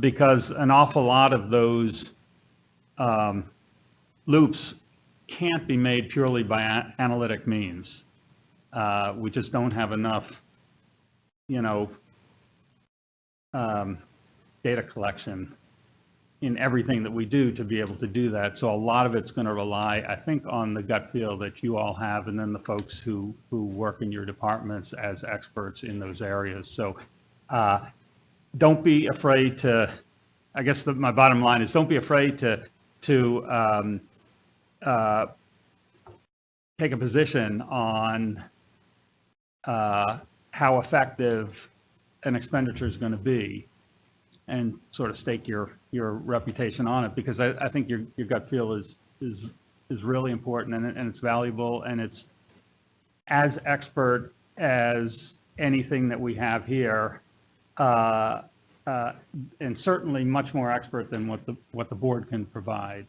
because an awful lot of those loops can't be made purely by analytic means. We just don't have enough, data collection in everything that we do to be able to do that. So a lot of it's going to rely, I think, on the gut feel that you all have, and then the folks who work in your departments as experts in those areas. So don't be afraid to, I guess my bottom line is, don't be afraid to take a position on how effective an expenditure is going to be, and sort of stake your reputation on it, because I think your gut feel is really important, and it's valuable, and it's as expert as anything that we have here, and certainly much more expert than what the board can provide.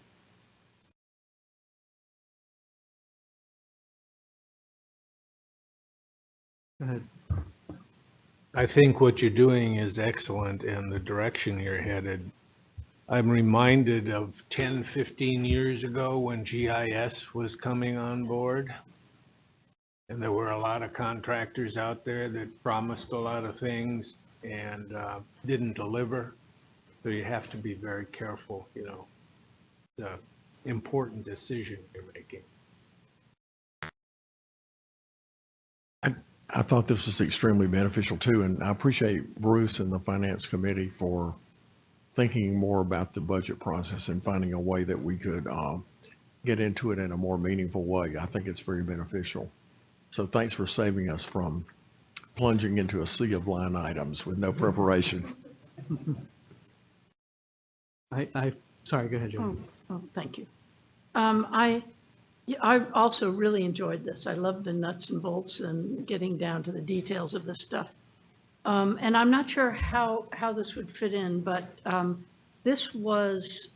Go ahead. I think what you're doing is excellent in the direction you're headed. I'm reminded of 10, 15 years ago when GIS was coming on board. And there were a lot of contractors out there that promised a lot of things and didn't deliver. So you have to be very careful, the important decision you're making. I thought this was extremely beneficial too, and I appreciate Bruce and the Finance Committee for thinking more about the budget process and finding a way that we could get into it in a more meaningful way. I think it's very beneficial. So thanks for saving us from plunging into a sea of line items with no preparation. Sorry, go ahead, Joe. Oh, thank you. I also really enjoyed this. I love the nuts and bolts and getting down to the details of this stuff. And I'm not sure how this would fit in, but this was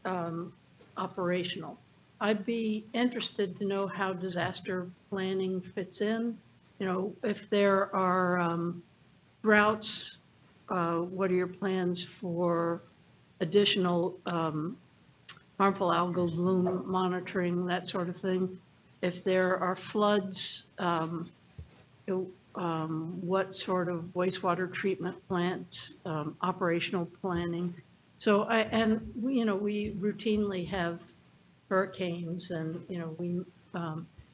operational. I'd be interested to know how disaster planning fits in. If there are routes, what are your plans for additional harmful algal bloom monitoring, that sort of thing. If there are floods, what sort of wastewater treatment plant, operational planning. So we routinely have hurricanes and, we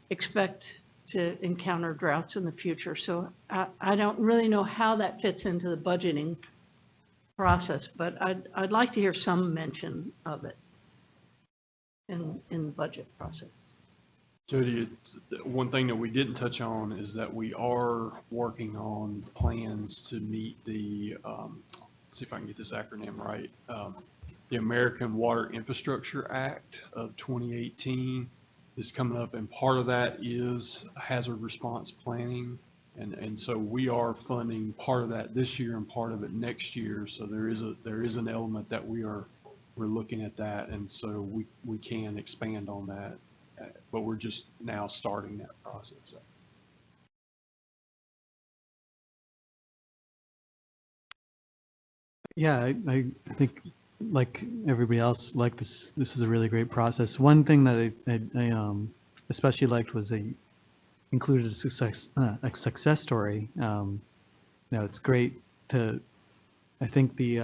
expect to encounter droughts in the future. So I don't really know how that fits into the budgeting process, but I'd like to hear some mention of it in the budget process. Jody, one thing that we didn't touch on is that we are working on plans to meet the, see if I can get this acronym right, the American Water Infrastructure Act of 2018 is coming up, and part of that is hazard response planning. And so we are funding part of that this year and part of it next year. So there is an element that we're looking at that, and so we can expand on that, but we're just now starting that process. Yeah, I think like everybody else, like this is a really great process. One thing that I especially liked was they included a success story. It's great to, I think the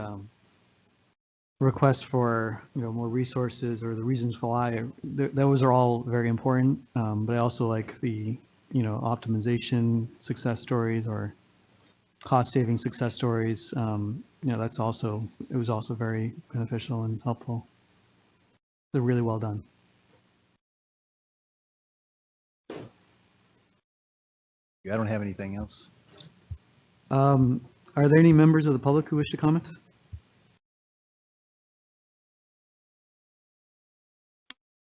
request for, more resources or the reasons why, those are all very important. But I also like the, optimization success stories or cost-saving success stories. It was also very beneficial and helpful. They're really well done. I don't have anything else. Are there any members of the public who wish to comment?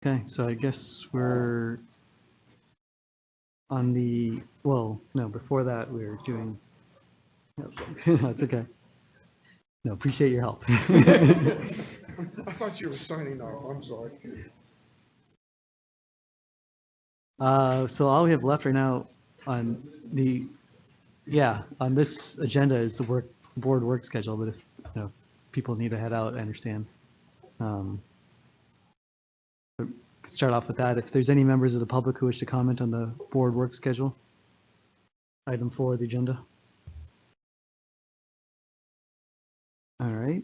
Okay, so I guess we're on the, well, no, before that, we were doing, that's okay. No, appreciate your help. I thought you were signing off. I'm sorry. So all we have left right now on on this agenda is the board work schedule, but if, people need to head out, I understand. Start off with that. If there's any members of the public who wish to comment on the board work schedule, item 4 of the agenda. All right.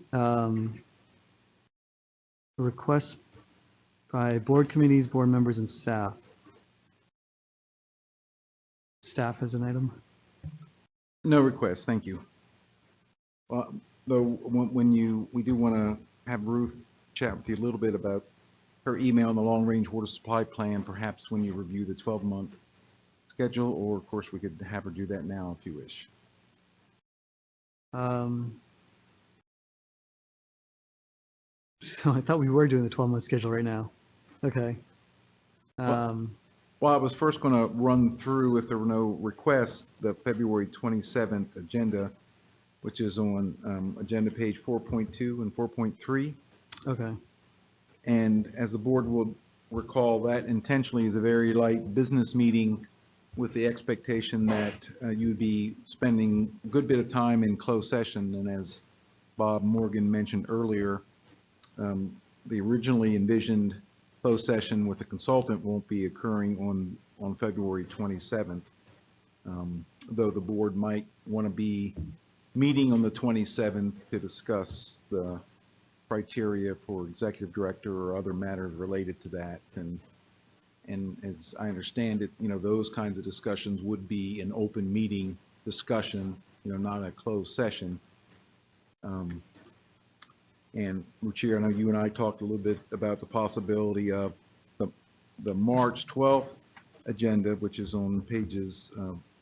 Requests by board committees, board members, and staff. Staff has an item. No request, thank you. Well, though, we do want to have Ruth chat with you a little bit about her email on the long-range water supply plan, perhaps when you review the 12-month schedule, or of course we could have her do that now if you wish. So I thought we were doing the 12-month schedule right now. Okay. Well, I was first going to run through, if there were no requests, the February 27th agenda, which is on agenda page 4.2 and 4.3. Okay. And as the board will recall, that intentionally is a very light business meeting with the expectation that you'd be spending a good bit of time in closed session. And as Bob Morgan mentioned earlier, the originally envisioned closed session with the consultant won't be occurring on February 27th, though the board might want to be meeting on the 27th to discuss the criteria for executive director or other matters related to that. And as I understand it, those kinds of discussions would be an open meeting discussion, not a closed session. And Lucia, I know you and I talked a little bit about the possibility of the March 12th agenda, which is on pages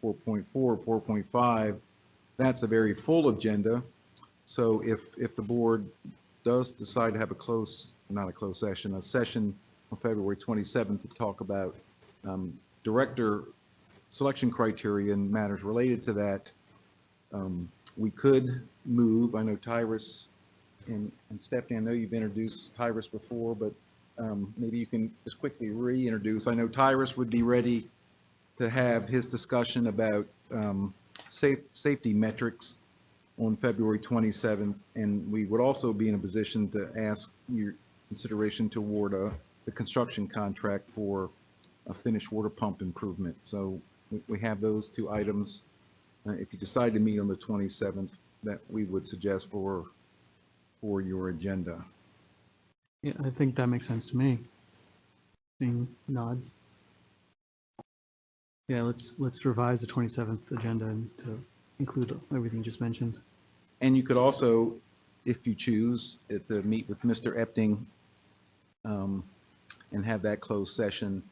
4.4, 4.5. That's a very full agenda. So if the board does decide to have a session on February 27th to talk about director selection criteria and matters related to that, we could move. I know Tyrus and Stephanie, I know you've introduced Tyrus before, but maybe you can just quickly reintroduce. I know Tyrus would be ready to have his discussion about safety metrics on February 27th, and we would also be in a position to ask consideration to award the construction contract for a finished water pump improvement. So we have those two items. If you decide to meet on the 27th, that we would suggest for your agenda. Yeah, I think that makes sense to me. Seeing nods. Yeah, let's revise the 27th agenda and to include everything just mentioned. And you could also, if you choose, meet with Mr. Epting and have that closed session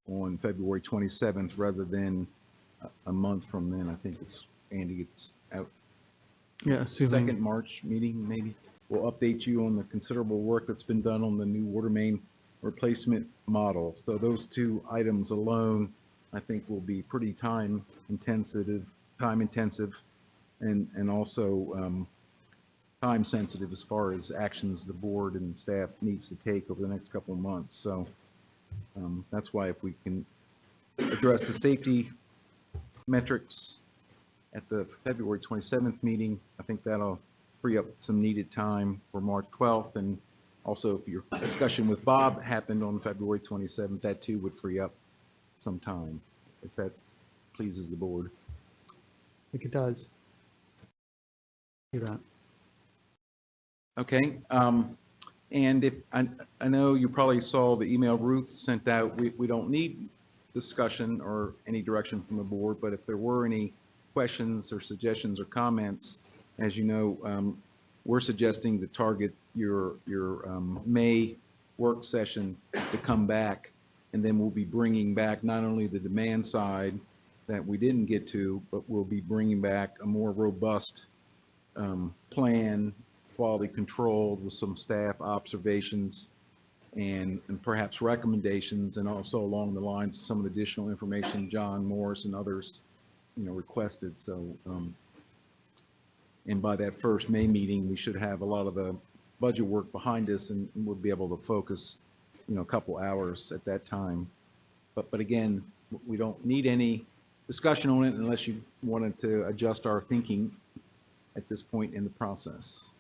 on February 27th rather than a month from then. I think Andy, it's out. Yeah, assuming. Second March meeting, maybe. We'll update you on the considerable work that's been done on the new water main replacement model. So those two items alone, I think, will be pretty time intensive, and also time sensitive as far as actions the board and staff needs to take over the next couple of months. So that's why if we can address the safety metrics at the February 27th meeting, I think that'll free up some needed time for March 12th. And also, if your discussion with Bob happened on February 27th, that too would free up some time, if that pleases the board. I think it does. Do that. Okay. And if I know you probably saw the email Ruth sent out. We don't need discussion or any direction from the board, but if there were any questions or suggestions or comments, as you know, we're suggesting to target your May work session to come back, and then we'll be bringing back not only the demand side that we didn't get to, but we'll be bringing back a more robust plan, quality controlled, with some staff observations and perhaps recommendations, and also along the lines of some of the additional information John Morris and others, requested. So, and by that first May meeting, we should have a lot of the budget work behind us, and we'll be able to focus, a couple hours at that time. But again, we don't need any discussion on it unless you wanted to adjust our thinking at this point in the process.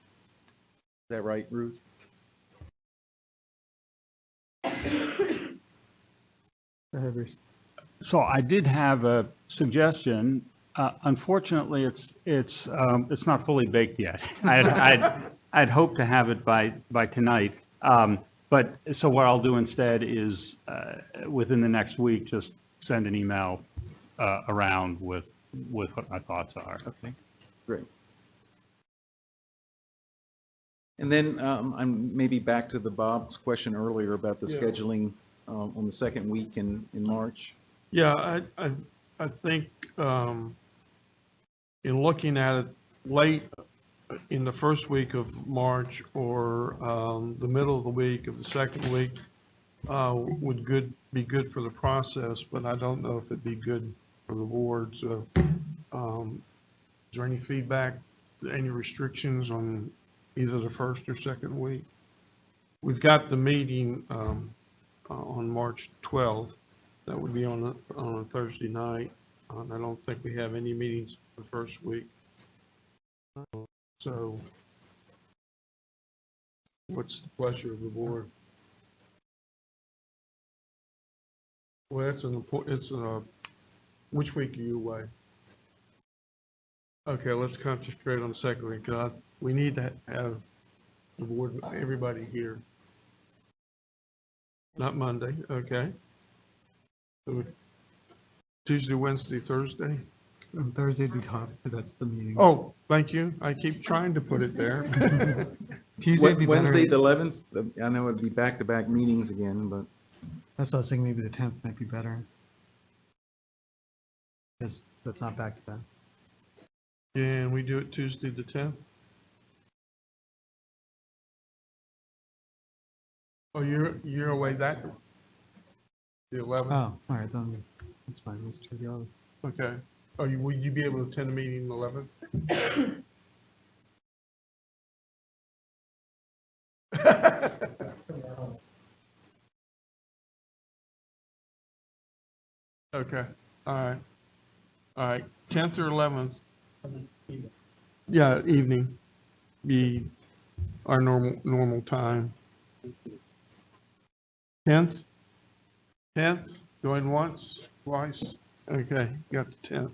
Is that right, Ruth? So I did have a suggestion. Unfortunately, it's not fully baked yet. I'd hoped to have it by tonight. But so what I'll do instead is within the next week, just send an email around with what my thoughts are. Okay, great. And then I'm maybe back to Bob's question earlier about the scheduling on the second week in March. Yeah, I think in looking at it late in the first week of March or the middle of the week of the second week would be good for the process, but I don't know if it'd be good for the board. So is there any feedback, any restrictions on either the first or second week? We've got the meeting on March 12th. That would be on a Thursday night. I don't think we have any meetings the first week. So what's the pleasure of the board? Well, which week are you away? Okay, let's concentrate on the second week, because we need to have the board, everybody here. Not Monday, okay. So Tuesday, Wednesday, Thursday? Thursday'd be tough, because that's the meeting. Oh, thank you. I keep trying to put it there. Tuesday'd be better. Wednesday, the 11th, I know it'd be back-to-back meetings again, but. That's what I was thinking, maybe the 10th might be better. Because that's not back to back. Can we do it Tuesday the 10th? Oh, you're away that, the 11th? Oh, all right, then that's fine. Let's do the 11th. Okay. Will you be able to attend a meeting on the 11th? Okay, all right, 10th or 11th? Yeah, evening, be our normal time. 10th? 10th, going once, twice? Okay, got the 10th.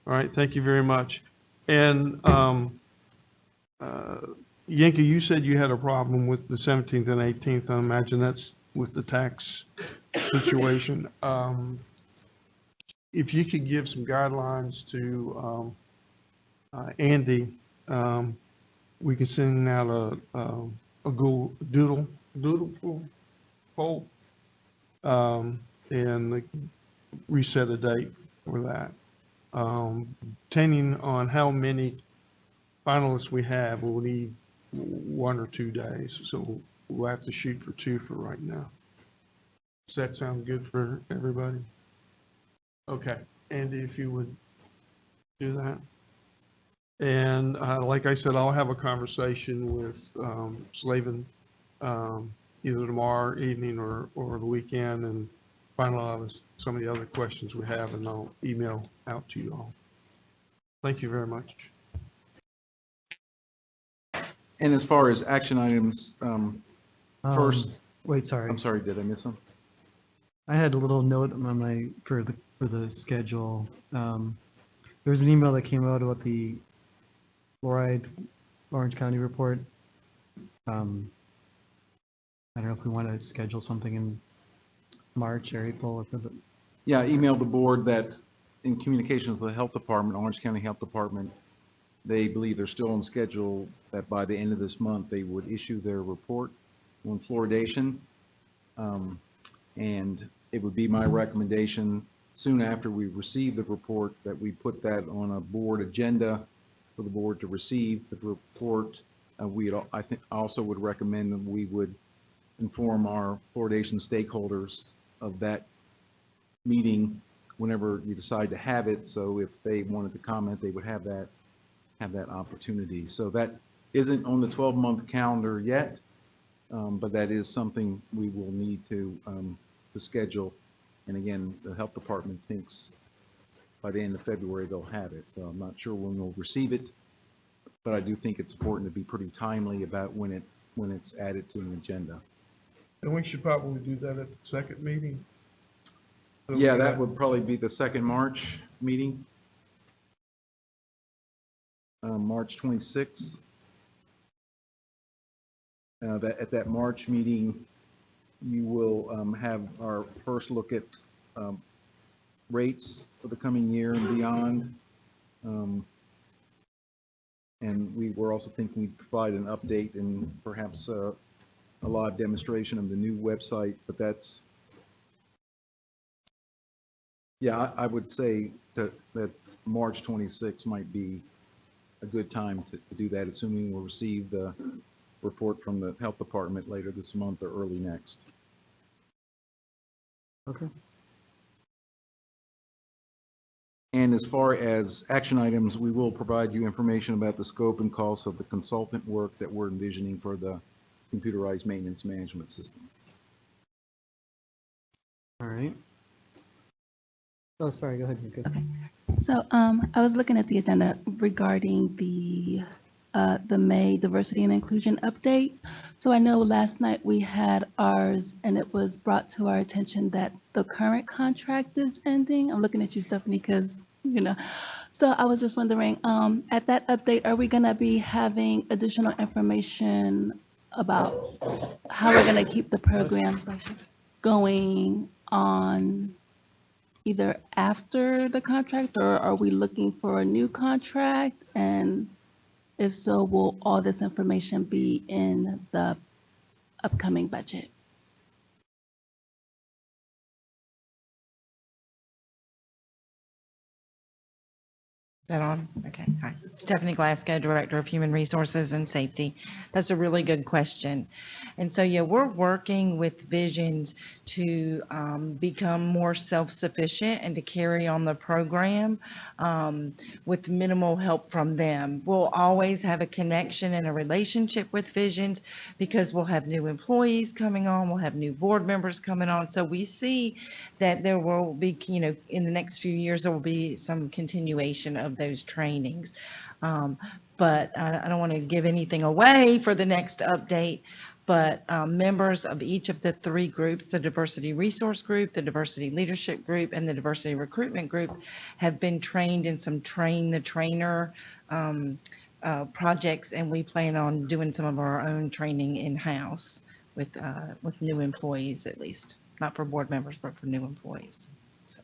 All right, thank you very much. And Yinka, you said you had a problem with the 17th and 18th. I imagine that's with the tax situation. If you could give some guidelines to Andy, we can send out a Google doodle poll, and reset a date for that. Depending on how many finalists we have, we'll need 1 or 2 days. So we'll have to shoot for 2 for right now. Does that sound good for everybody? Okay, Andy, if you would do that. And like I said, I'll have a conversation with Slavin either tomorrow evening or the weekend and finalize some of the other questions we have, and I'll email out to you all. Thank you very much. And as far as action items, first, Wait, sorry. I'm sorry, did I miss them? I had a little note on my, for the schedule. There was an email that came out about the fluoride Orange County report. I don't know if we want to schedule something in March or April or for the. Yeah, I emailed the board that in communications with the health department, Orange County Health Department, they believe they're still on schedule that by the end of this month, they would issue their report on fluoridation. And it would be my recommendation soon after we receive the report that we put that on a board agenda for the board to receive the report. I think also would recommend that we would inform our fluoridation stakeholders of that meeting whenever you decide to have it. So if they wanted to comment, they would have that opportunity. So that isn't on the 12-month calendar yet, but that is something we will need to schedule. And again, the health department thinks by the end of February they'll have it. So I'm not sure when we'll receive it, but I do think it's important to be pretty timely about when it's added to an agenda. And we should probably do that at the second meeting. Yeah, that would probably be the second March meeting. March 26th. At that March meeting, you will have our first look at rates for the coming year and beyond. And we were also thinking we'd provide an update and perhaps a live demonstration of the new website, but that's, yeah, I would say that March 26th might be a good time to do that, assuming we'll receive the report from the health department later this month or early next. Okay. And as far as action items, we will provide you information about the scope and costs of the consultant work that we're envisioning for the computerized maintenance management system. All right. Oh, sorry, go ahead. You're good. Okay. So I was looking at the agenda regarding the May diversity and inclusion update. So I know last night we had ours and it was brought to our attention that the current contract is ending. I'm looking at you, Stephanie, because, you know, so I was just wondering, at that update, are we going to be having additional information about how we're going to keep the program going on either after the contract, or are we looking for a new contract? And if so, will all this information be in the upcoming budget? Is that on? Okay. Hi. Stephanie Glasgow, Director of Human Resources and Safety. That's a really good question. And so, yeah, we're working with Visions to become more self-sufficient and to carry on the program with minimal help from them. We'll always have a connection and a relationship with Visions because we'll have new employees coming on, we'll have new board members coming on. So we see that there will be, you know, in the next few years, there will be some continuation of those trainings. But I don't want to give anything away for the next update. but members of each of the three groups, the Diversity Resource Group, the Diversity Leadership Group, and the Diversity Recruitment Group, have been trained in some train the trainer projects, and we plan on doing some of our own training in-house with new employees, at least, not for board members, but for new employees. So,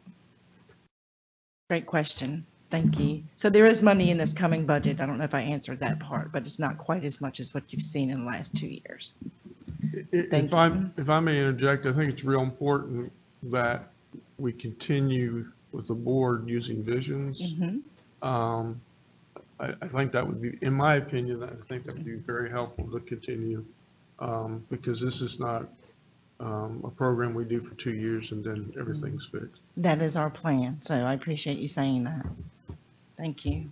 great question. Thank you. So there is money in this coming budget. I don't know if I answered that part, but it's not quite as much as what you've seen in the last 2 years. Thank you. If I may interject, I think it's real important that we continue with the board using visions. I think that would be, in my opinion, I think that would be very helpful to continue, because this is not a program we do for 2 years and then everything's fixed. That is our plan. So I appreciate you saying that. Thank you.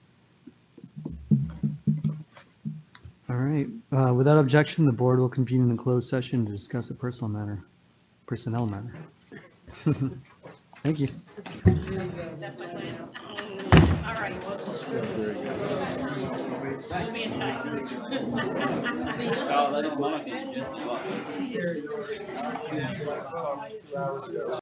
All right. Without objection, the board will convene in a closed session to discuss a personnel matter. Thank you. All right. We'll be in touch.